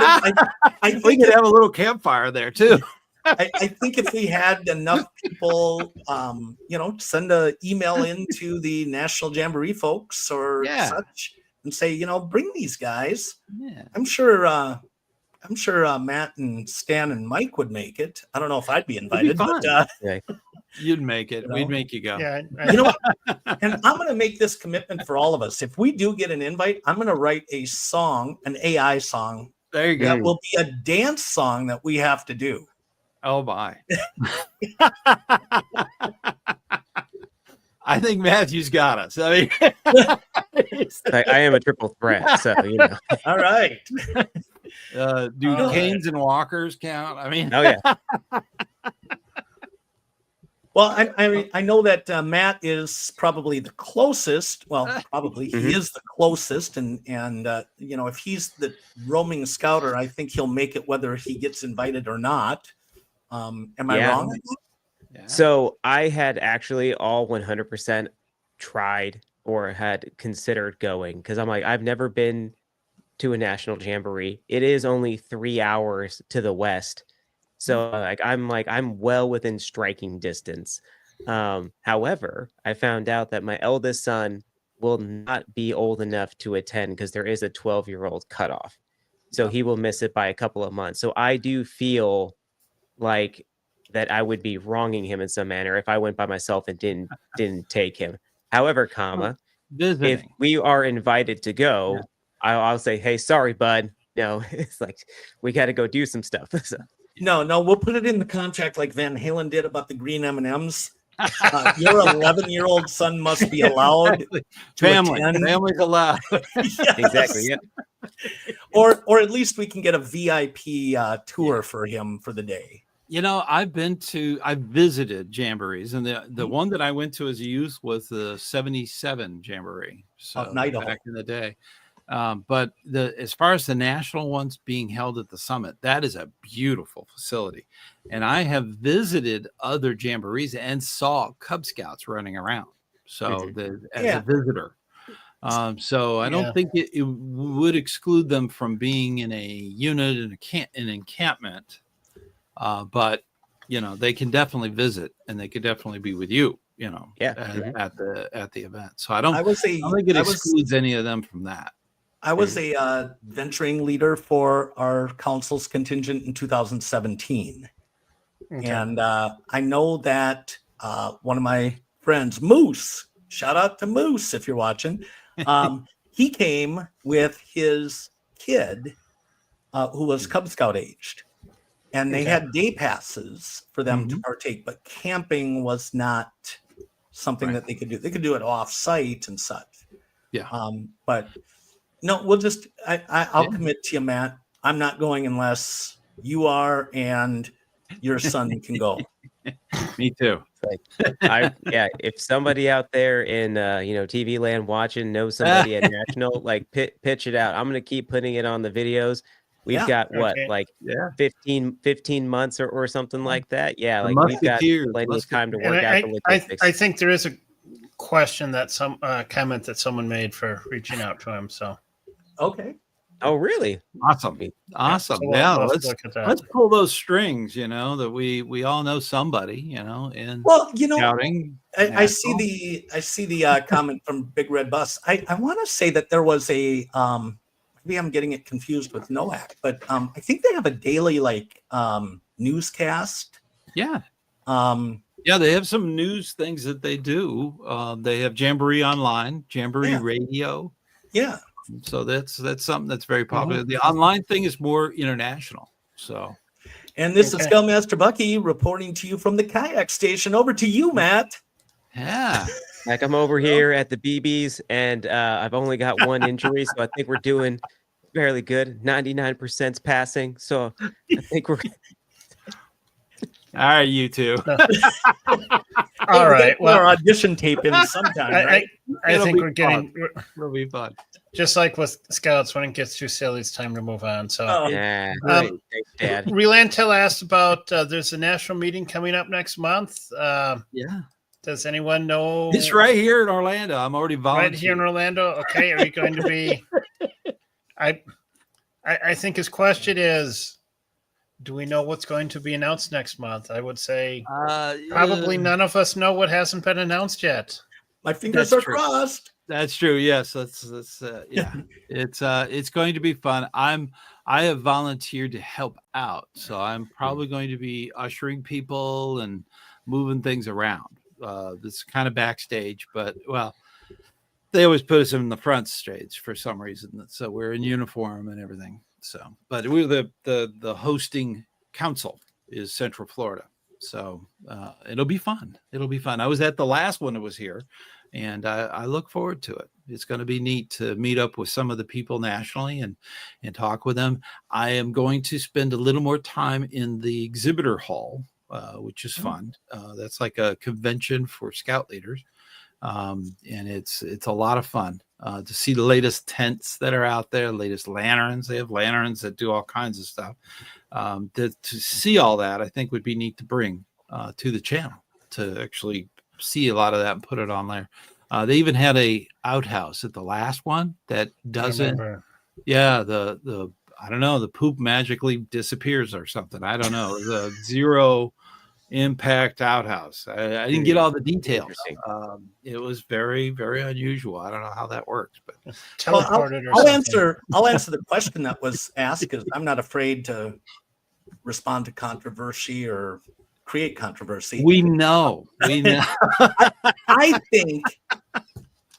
think We could have a little campfire there too. I think if we had enough people, send an email into the National Jamboree folks or such and say, bring these guys. Yeah. I'm sure Matt and Stan and Mike would make it. I don't know if I'd be invited, but you'd make it. We'd make you go. Yeah, you know what? And I'm going to make this commitment for all of us. If we do get an invite, I'm going to write a song, an AI song. There you go. That will be a dance song that we have to do. Oh my. I think Matthew's got us. I mean, I am a triple threat, so All right. Do canes and walkers count? I mean, Oh yeah. Well, I know that Matt is probably the closest. Well, probably he is the closest, and if he's the roaming scouter, I think he'll make it whether he gets invited or not. Am I wrong? Yeah. So I had actually all 100% tried or had considered going because I'm like, I've never been to a national jamboree. It is only 3 hours to the west. So I'm well within striking distance. However, I found out that my eldest son will not be old enough to attend because there is a 12-year-old cutoff. So he will miss it by a couple of months. So I do feel like that I would be wronging him in some manner if I went by myself and didn't take him. However, if we are invited to go, I'll say, hey, sorry, bud. No, it's like we got to go do some stuff. So. No, we'll put it in the contract like Van Halen did about the green M&Ms. Your 11-year-old son must be allowed to attend. Family's allowed. Yes. Exactly. Yeah. Or at least we can get a VIP tour for him for the day. I've visited jamborees, and the one that I went to as a youth was the 77 jamboree. So back in the day. But as far as the national ones being held at the summit, that is a beautiful facility. And I have visited other jamborees and saw Cub Scouts running around. So as a visitor. So I don't think it would exclude them from being in a unit in an encampment. But they can definitely visit, and they could definitely be with you, at the event. So I don't think it excludes any of them from that. I was a venturing leader for our council's contingent in 2017. Okay. And I know that one of my friends, Moose, shout out to Moose if you're watching, he came with his kid who was Cub Scout aged. And they had day passes for them to partake, but camping was not something that they could do. They could do it off site and such. Yeah. But no, we'll just, I'll commit to you, Matt. I'm not going unless you are and your son can go. Me too. If somebody out there in TV land watching knows somebody at national, pitch it out. I'm gonna keep putting it on the videos. We've got 15 months or something like that. Yeah, we've got plenty of time to work out the logistics. I think there is a question that comment that someone made for reaching out to him. So okay. Oh, really? Awesome. So let's pull those strings, that we all know somebody, in scouting. I see the comment from Big Red Bus. I want to say that there was a maybe I'm getting it confused with NOAC, but I think they have a daily newscast Yeah. Um, Yeah, they have some news things that they do. They have Jamboree Online, Jamboree Radio. Yeah. So that's something that's very popular. The online thing is more international. So, and this is Scoutmaster Bucky reporting to you from the kayak station. Over to you, Matt. yeah. Like I'm over here at the BBs, and I've only got one injury, so I think we're doing fairly good. 99% passing, so I think we're. All right, you two. All right. Well, our audition tape in sometime, right? I think we're getting. It'll be fun. Just like with Scouts, when it gets too silly, it's time to move on. So, Yeah. Right. Thanks, Dad. Relantel asked about there's a national meeting coming up next month. Yeah. Does anyone know? It's right here in Orlando. I'm already volunteering. Right here in Orlando. Okay. Are you going to be? I think his question is, do we know what's going to be announced next month? I would say probably none of us know what hasn't been announced yet. My fingers That's are true. crossed. That's true. Yes, that's yeah. It's going to be fun. I have volunteered to help out, so I'm probably going to be ushering people and moving things around. This kind of backstage, but well, they always put us in the front stage for some reason. So we're in uniform and everything. So, but we're the hosting council is Central Florida. So it'll be fun. It'll be fun. I was at the last one that was here, and I look forward to it. It's going to be neat to meet up with some of the people nationally and talk with them. I am going to spend a little more time in the exhibitor hall, which is fun. That's like a convention for scout leaders. And it's a lot of fun to see the latest tents that are out there, latest lanterns. They have lanterns that do all kinds of stuff. To see all that, I think would be neat to bring to the channel to actually see a lot of that and put it on there. They even had a outhouse at the last one that doesn't. Yeah, the I don't know, the poop magically disappears or something. I don't know. The zero impact outhouse. I didn't get all the details. It was very, very unusual. I don't know how that works, but I'll answer the question that was asked, because I'm not afraid to respond to controversy or create controversy. We know. I think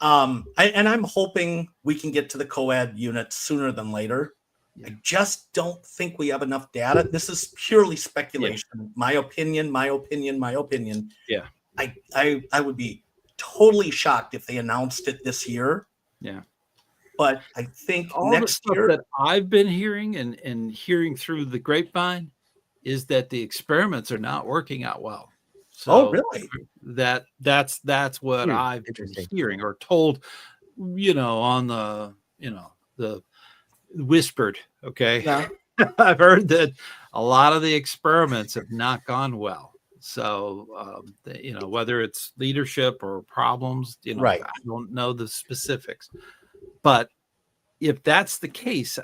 and I'm hoping we can get to the co-ed unit sooner than later. I just don't think we have enough data. This is purely speculation. Yeah. My opinion. Yeah. I would be totally shocked if they announced it this year. Yeah. But I think all next the stuff year that I've been hearing and hearing through the grapevine is that the experiments are not working out well. So really? That's what I've been hearing or told, on the whispered. Okay. Yeah. I've heard that a lot of the experiments have not gone well. So, whether it's leadership or problems, right. I don't know the specifics, but if that's the case,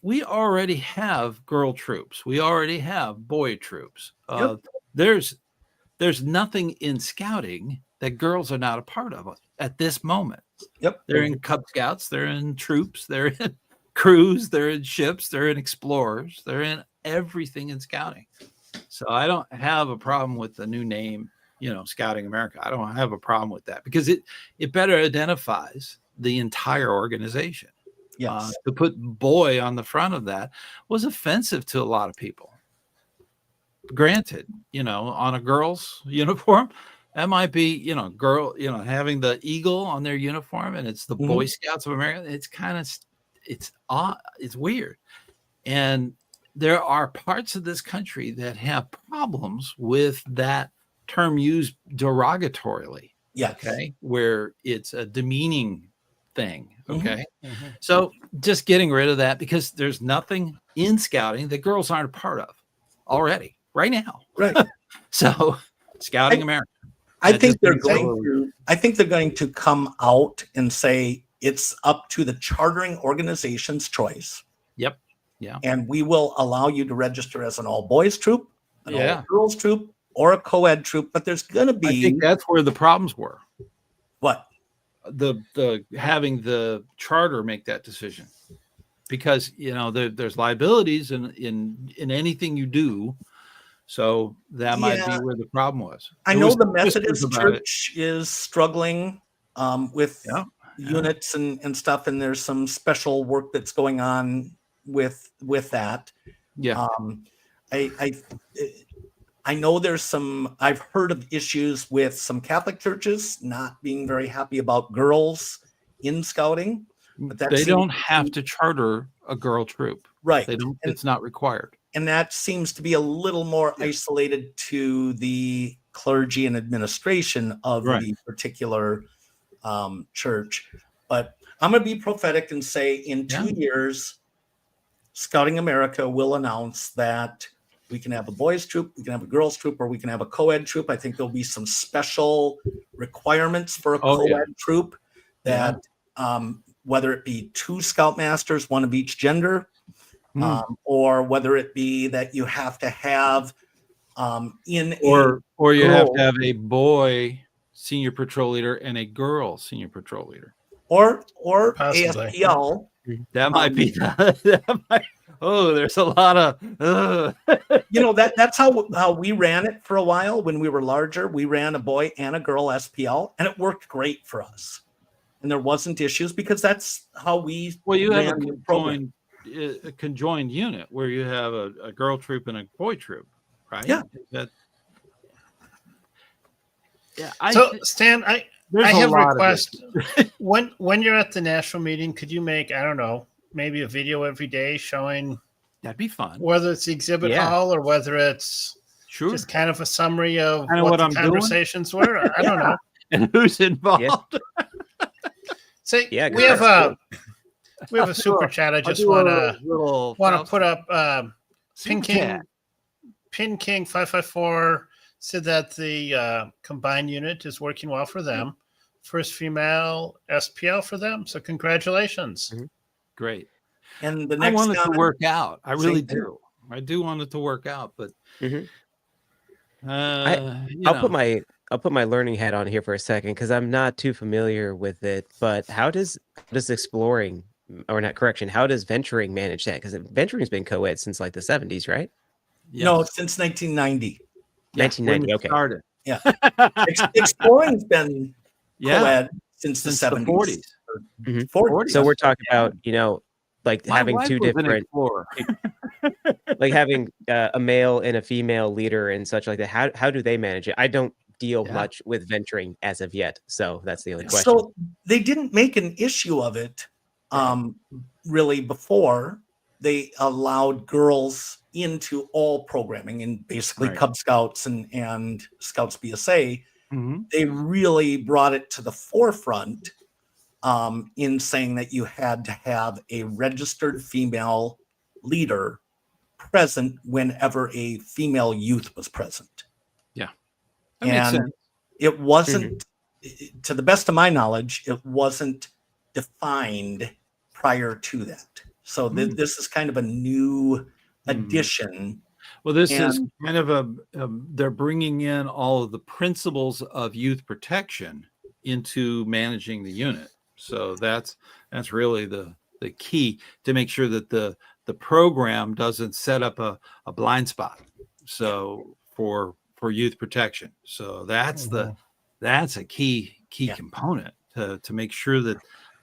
we already have girl troops. We already have boy troops. Yep. There's nothing in scouting that girls are not a part of at this moment. Yep. They're in Cub Scouts. They're in troops. They're in crews. They're in ships. They're in explorers. They're in everything in scouting. So I don't have a problem with the new name, Scouting America. I don't have a problem with that because it better identifies the entire organization. Yes. To put boy on the front of that was offensive to a lot of people. Granted, on a girl's uniform, that might be, girl, having the eagle on their uniform and it's the Boy Scouts of America. It's kind of, it's odd. It's weird. And there are parts of this country that have problems with that term used derogatorily. Yeah. Okay. Where it's a demeaning thing. Okay. Mm-hmm. So just getting rid of that because there's nothing in scouting that girls aren't a part of already right now. Right. So Scouting America. I think they're going to come out and say it's up to the chartering organization's choice. Yep. Yeah. And we will allow you to register as an all boys troop, an all girls troop, or a co-ed troop, but there's going to be. I think that's where the problems were. What? The having the charter make that decision, because there's liabilities in anything you do. So that might be Yeah. where the problem was. I There know was the whispers Methodist about it. Church is struggling with Yeah, yeah. units and stuff, and there's some special work that's going on with that. Yeah. I know there's some. I've heard of issues with some Catholic churches not being very happy about girls in scouting, but that They seems don't have to charter a girl troop. right. They don't. It's not required. And that seems to be a little more isolated to the clergy and administration of Right. the particular church. But I'm going to be prophetic and say in 2 years, Scouting America will announce that we can have a boys troop, we can have a girls troop, or we can have a co-ed troop. I think there'll be some special requirements for a co-ed troop that whether it be 2 scoutmasters, one of each gender, or whether it be that you have to have or you have to have a boy senior patrol leader and a girl senior patrol leader, or Possibly. ASPL. That might be. There's a lot of. That's how we ran it for a while when we were larger. We ran a boy and a girl SPL, and it worked great for us. And there wasn't issues because that's how we. Well, you have a a conjoined unit where you have a girl troop and a boy troop, right? Yeah. Stan, I have a request. when you're at the national meeting, could you make, I don't know, maybe a video every day showing? That'd be fun. Whether it's the exhibit hall or whether it's just kind of a summary of what the conversations were. I don't know. And who's involved. Say, we have a super chat. I just want to put up Pin King 554 said that the combined unit is working well for them. First female SPL for them. So congratulations. Great. And the next I want it to work out. I really do. I do want it to work out, but I'll put my learning hat on here for a second because I'm not too familiar with it. But how does exploring, or not correction, how does venturing manage that? Because venturing's been co-ed since like the 70s, right? Yes. No, since 1990. 1990. Okay. Started. Yeah. Exploring's been co-ed since the 70s. 40s. 40s. So we're talking about, like having two different, like having a male and a female leader and such like that. How do they manage it? I don't deal much with venturing as of yet, so that's the only question. So they didn't make an issue of it really before. They allowed girls into all programming and basically Cub Scouts and Scouts BSA. They really brought it to the forefront in saying that you had to have a registered female leader present whenever a female youth was present. Yeah. That makes sense. It wasn't, to the best of my knowledge, it wasn't defined prior to that. So this is kind of a new addition. Well, this is kind of they're bringing in all of the principles of youth protection into managing the unit. So that's really the key to make sure that the program doesn't set up a blind spot. So for youth protection. So that's a key component to make sure that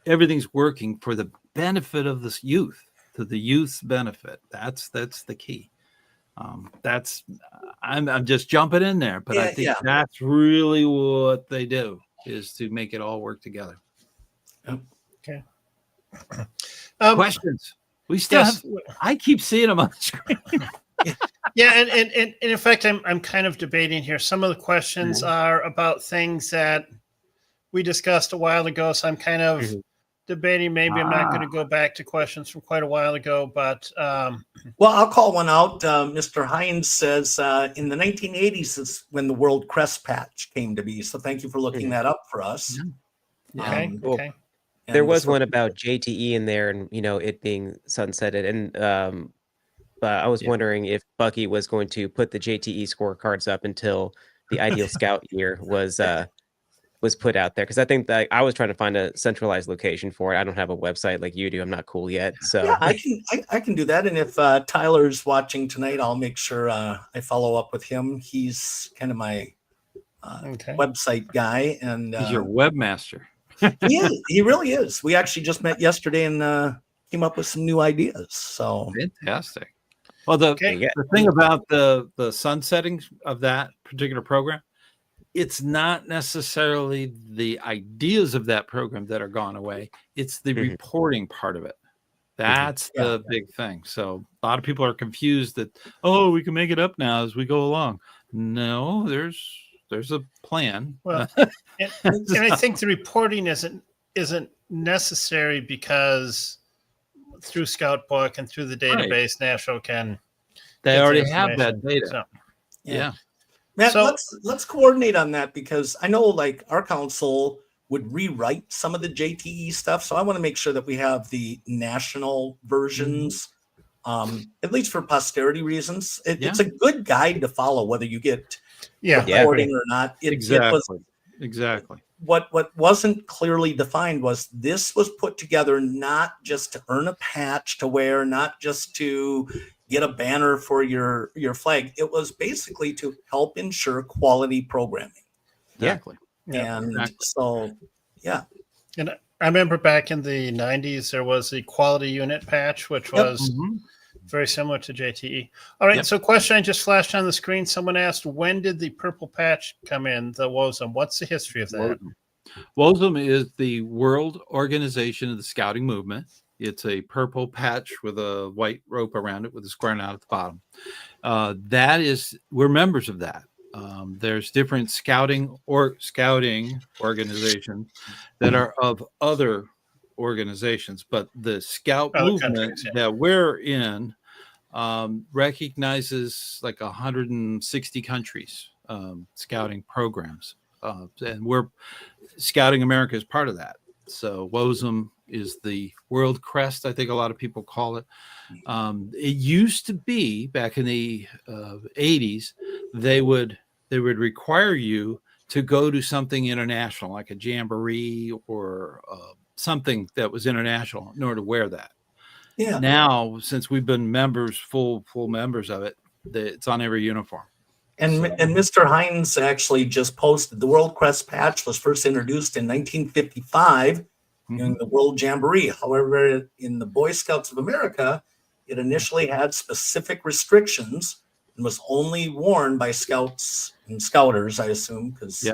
everything's working for the benefit of this youth, to the youth's benefit. That's the key. I'm just jumping in there, but I think that's really what they do, is to make it all work together. Okay. Questions? We still have. I keep seeing them on the screen. And in fact, I'm kind of debating here. Some of the questions are about things that we discussed a while ago, so I'm kind of debating. Maybe I'm not going to go back to questions from quite a while ago, but well, I'll call one out. Mr. Hines says in the 1980s is when the World Crest Patch came to be. So thank you for looking that up for us. Okay. There was one about JTE in there, and it being sunsetted, and I was wondering if Bucky was going to put the JTE scorecards up until the ideal scout year was was put out there, because I think that I was trying to find a centralized location for it. I don't have a website like you do. I'm not cool yet. So yeah, I can do that. And if Tyler's watching tonight, I'll make sure I follow up with him. He's kind of my website guy, and he's your webmaster. he really is. We actually just met yesterday and came up with some new ideas. So fantastic. Well, the thing about the sunsetting of that particular program, it's not necessarily the ideas of that program that are gone away. It's the reporting part of it. That's the big thing. So a lot of people are confused that, oh, we can make it up now as we go along. No, there's a plan. Well, and I think the reporting isn't necessary, because through Scout Book and through the database, National can. They already have that data. So, yeah. Matt, let's coordinate on that, because I know like our council would rewrite some of the JTE stuff. So I want to make sure that we have the national versions, at least for posterity reasons. It's a good guide to follow, whether you get reporting or not. Exactly. What wasn't clearly defined was this was put together not just to earn a patch to wear, not just to get a banner for your flag. It was basically to help ensure quality programming. Exactly. And so, And I remember back in the 90s, there was the quality unit patch, which was very similar to JTE. All right. So question I just flashed on the screen. Someone asked, when did the purple patch come in, the WOSM? What's the history of that? WOSM is the World Organization of the Scouting Movement. It's a purple patch with a white rope around it with a square knot at the bottom. We're members of that. There's different scouting organizations that are of other organizations, but the scout movement that we're in recognizes like 160 countries scouting programs, and we're Scouting America is part of that. So WOSM is the world crest, I think a lot of people call it. It used to be back in the 80s, they would require you to go to something international, like a jamboree or something that was international, in order to wear that. Yeah. Now, since we've been members, full members of it, it's on every uniform. And Mr. Hines actually just posted the World Crest patch was first introduced in 1955 in the World Jamboree. However, in the Boy Scouts of America, it initially had specific restrictions and was only worn by scouts and scouters, I assume, because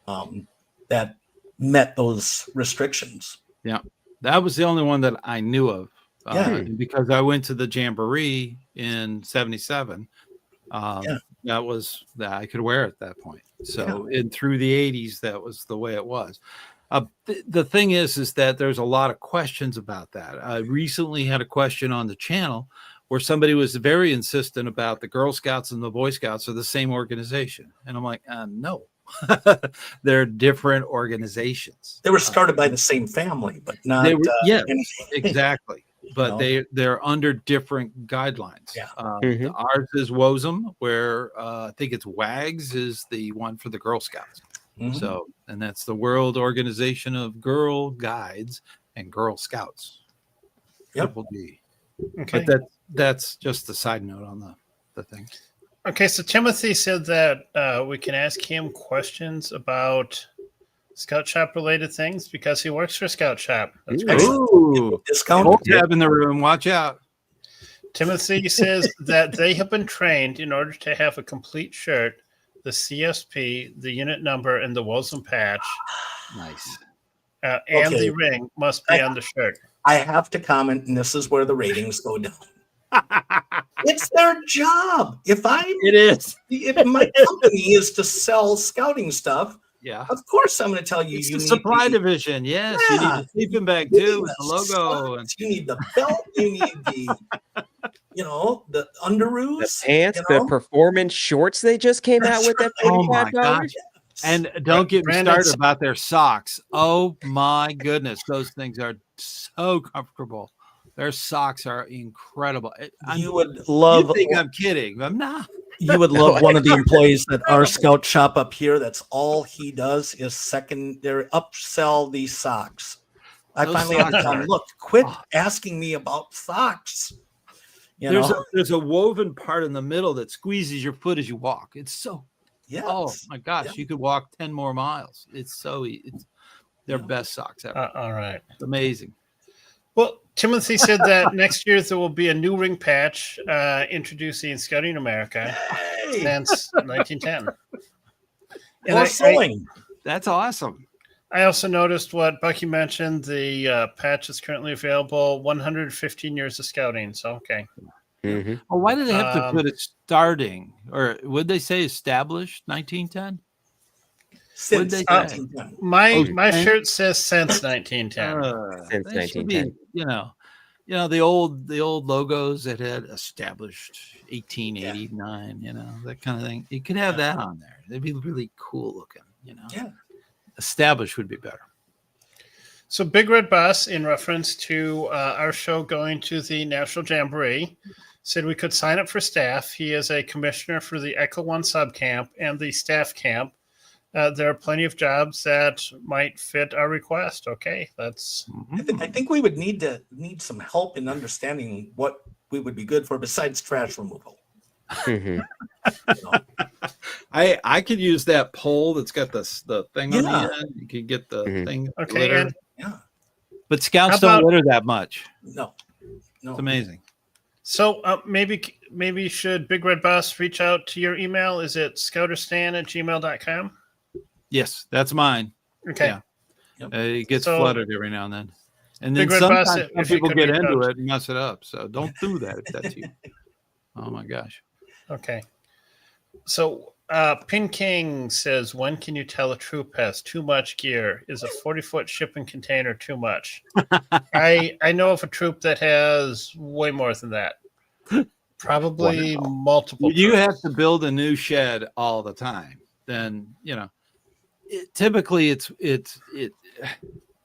that met those restrictions. Yeah, that was the only one that I knew of because I went to the Jamboree in '77. That was that I could wear at that point. So through the 80s, that was the way it was. The thing is that there's a lot of questions about that. I recently had a question on the channel where somebody was very insistent about the Girl Scouts and the Boy Scouts are the same organization. And I'm like, no, they're different organizations. They were started by the same family, but not. Exactly. But they're under different guidelines. Yeah. Ours is WOSM, where I think it's WAGS is the one for the Girl Scouts. So, and that's the World Organization of Girl Guides and Girl Scouts. Triple D. Okay. But that's just a side note on the thing. Okay, so Timothy said that we can ask him questions about Scout Shop related things because he works for Scout Shop. That's discount tab in the room. Watch out. Timothy says that they have been trained in order to have a complete shirt, the CSP, the unit number, and the WOSM patch. Nice. And the ring must be on the shirt. I have to comment, and this is where the ratings go down. It's their job. If my company is to sell scouting stuff, of course I'm going to tell you. It's the supply division. Yes, you need a sleeping bag too with the logo. You need the belt. You need the underoos, the pants, the performance shorts they just came out with. That $45. And don't get me started about their socks. Oh my goodness, those things are so comfortable. Their socks are incredible. You would love. You think I'm kidding? I'm not. You would love one of the employees at our scout shop up here. That's all he does is secondary upsell these socks. I Those finally had to socks tell him, are- look, quit asking me about socks. You There's know? there's a woven part in the middle that squeezes your foot as you walk. It's so. Yes. Oh my gosh, Yeah. you could walk 10 more miles. It's so. It's their best socks ever. All right. It's amazing. Well, Timothy said that next year there will be a new ring patch introducing Scouting America since 1910. And Or sewing. That's awesome. I also noticed what Bucky mentioned. The patch is currently available. 115 years of scouting. So, okay. Mhm. Well, why do they have to put it starting, or would they say established 1910? Since they say? 1910. My 10? shirt says since 1910. Since They should 1910. be, the old logos that had established 1889, that kind of thing. You could have that on there. They'd be really cool looking, Yeah. Established would be better. So Big Red Bus, in reference to our show going to the National Jamboree, said we could sign up for staff. He is a commissioner for the Echo One sub camp and the staff camp. There are plenty of jobs that might fit our request. Okay, that's. I think we would need some help in understanding what we would be good for besides trash removal. Mhm. You know? I could use that pole that's got the thing on Yeah. the end. You could get the Mhm. thing. Okay, glitter. and Yeah. But scouts How don't about- litter that much. No. It's amazing. so maybe should Big Red Bus reach out to your email? Is it ScouterStan@gmail.com? Yes, that's mine. Okay. Yeah. It gets So- flooded every now and then. And then Big Red Bus, sometimes some if you people could get reach into out. it and mess it up. So don't do that if that's you. Oh my gosh. Okay. So Pin King says, when can you tell a troop has too much gear? Is a 40-foot shipping container too much? I know of a troop that has way more than that. Probably multiple. You troops. have to build a new shed all the time. Then, typically it's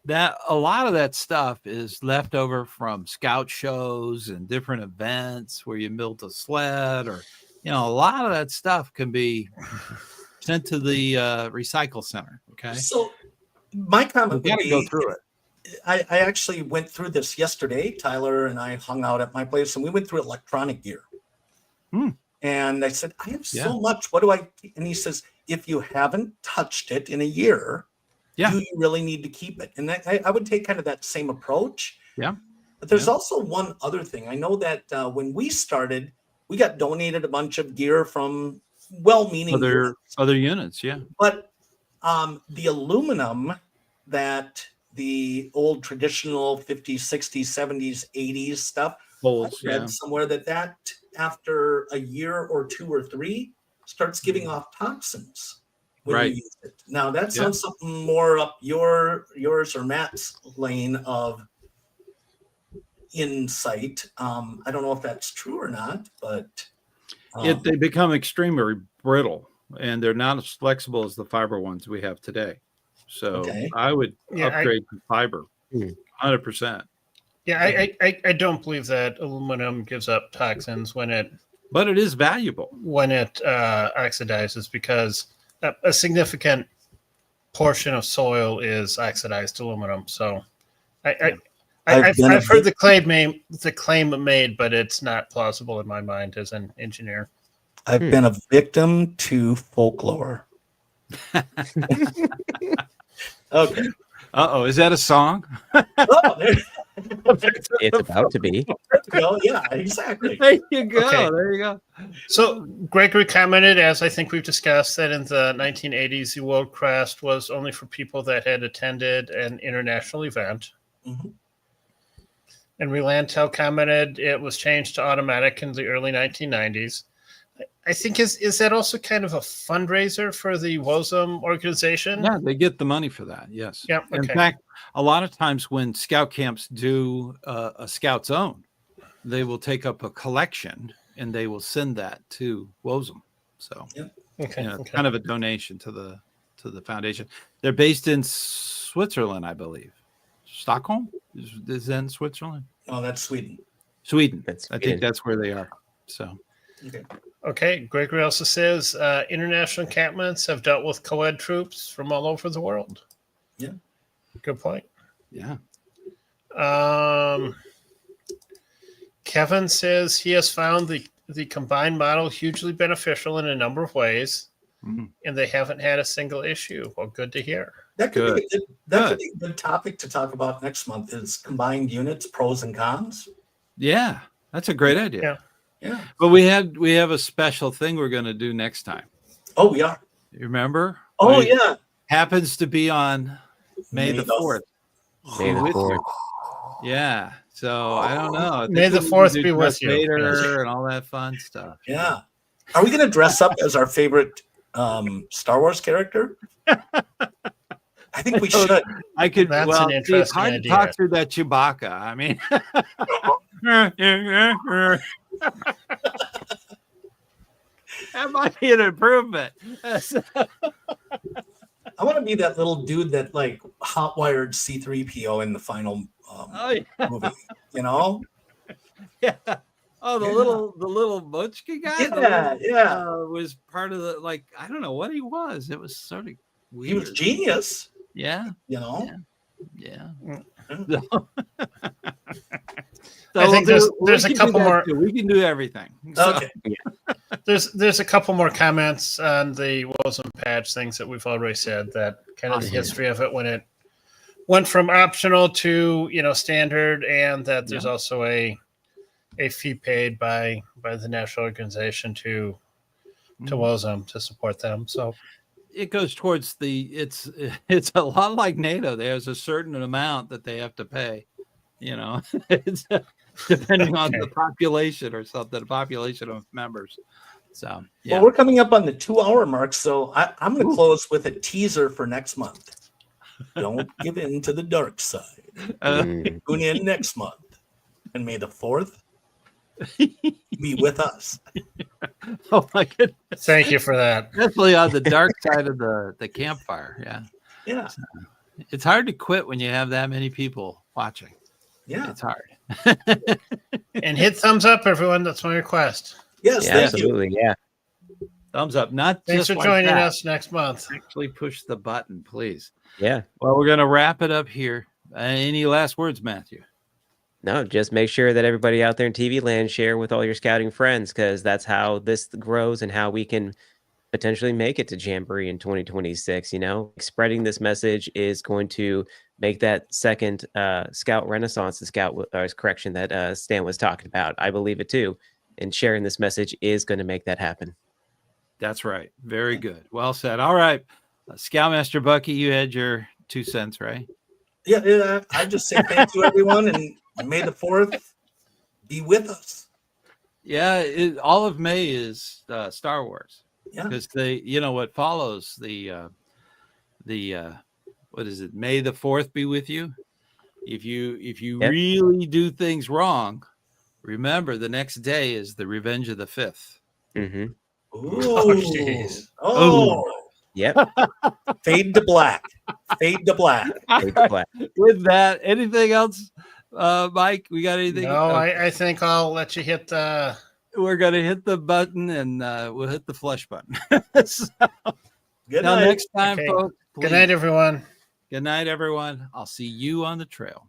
that a lot of that stuff is left over from scout shows and different events where you built a sled, or a lot of that stuff can be sent to the recycle center. Okay, So my comment you got would to go be, through it. I actually went through this yesterday. Tyler and I hung out at my place and we went through electronic gear. And I said, I have so much. What do I? And he says, if you haven't touched it in a year, do you really need to keep it? And I would take kind of that same approach. Yeah. But there's also one other thing. I know that when we started, we got donated a bunch of gear from well-meaning other units. Yeah. But the aluminum that the old traditional 50s, 60s, 70s, 80s stuff, Holds, I read somewhere that after a year or 2 or 3 starts giving off toxins when you use it. Now that sounds something more up yours or Matt's lane of insight. I don't know if that's true or not, but they become extremely brittle, and they're not as flexible as the fiber ones we have today. So I would upgrade to fiber, 100%. Yeah, I don't believe that aluminum gives up toxins but it is valuable when it oxidizes, because a significant portion of soil is oxidized aluminum. So I've heard the claim made, but it's not plausible in my mind as an engineer. I've been a victim to folklore. Okay. Uh-oh, is that a song? It's about to be. Yeah, exactly. There you go. Okay. There you go. So Gregory commented, as I think we've discussed, that in the 1980s, the World Crest was only for people that had attended an international event. Mhm. And Relantel commented it was changed to automatic in the early 1990s. I think is that also kind of a fundraiser for the WOSM organization? Yeah, they get the money for that. Yes. Yeah. In Okay. fact, a lot of times when scout camps do a scout's own, they will take up a collection and they will send that to WOSM. So, Okay. kind of a donation to the foundation. They're based in Switzerland, I believe. Stockholm is in Switzerland. Oh, that's Sweden. Sweden. That's I think Sweden. that's where they are. So, Okay. Gregory also says international encampments have dealt with co-ed troops from all over the world. Yeah. Good point. yeah. Kevin says he has found the combined model hugely beneficial in a number of ways, and they haven't had a single issue. Well, good to hear. That could be a good topic to talk about next month is combined units, pros and cons. Yeah, that's a great idea. Yeah. Yeah. But we have a special thing we're going to do next time. Oh, we are. You remember? Oh, It yeah. happens to be on May the 4th. May the 4th. Yeah. So I don't know. I think May the we 4th do be with Darth you. Vader and all that fun stuff. Yeah. Are we going to dress up as our favorite Star Wars character? I think we should. I could. That's well, an interesting it's hard idea. to talk through that Chewbacca. I mean, that might be an improvement. I want to be that little dude that like hot-wired C-3PO in the final movie. You know? Yeah. Oh, the little Butchka guy. Yeah. Was part of the I don't know what he was. It was sort of weird. He was genius. Yeah. You know? Yeah. I think there's a couple more. We can do everything. So, Okay. There's a couple more comments on the Wilson patch things that we've already said, that kind of the history of it when it went from optional to standard, and that there's also a fee paid by the national organization to WOSM to support them. So it goes towards it's a lot like NATO. There's a certain amount that they have to pay. It's depending on the population or something, the population of members. So Well, we're coming up on the 2-hour mark, so I'm going to close with a teaser for next month. Don't give in to the dark side. Tune in next month, and may the 4th be with us. Oh my goodness! thank you for that. Definitely on the dark side of the campfire. Yeah. So, it's hard to quit when you have that many people watching. Yeah. It's hard. And hit thumbs up, everyone. That's my request. Yes, Yeah, thank absolutely. Yeah. Thumbs up. Not Thanks just for like joining that. us next month. Actually push the button, please. Yeah. Well, we're going to wrap it up here. Any last words, Matthew? No, just make sure that everybody out there in TV land share with all your scouting friends, because that's how this grows and how we can potentially make it to Jamboree in 2026. Spreading this message is going to make that second Scout Renaissance, that Stan was talking about. I believe it too. And sharing this message is going to make that happen. That's right. Very good. Well said. All right. Scoutmaster Bucky, you had your 2 cents, right? Yeah. I just say thank you, everyone, and may the 4th be with us. Yeah. All of May is Star Wars. Yeah. Because what follows the what is it? May the 4th be with you. If you really do things wrong, remember the next day is the Revenge of the 5th. Mm-hmm. Oh, jeez. Oh. Yep. Fade to black. Fade to black. With that, anything else, Mike? We got anything? No, I think I'll let you hit the. We're gonna hit the button, and we'll hit the flush button. So, Good till night. next time, Okay. folks. Good night, everyone. Good night, everyone. I'll see you on the trail.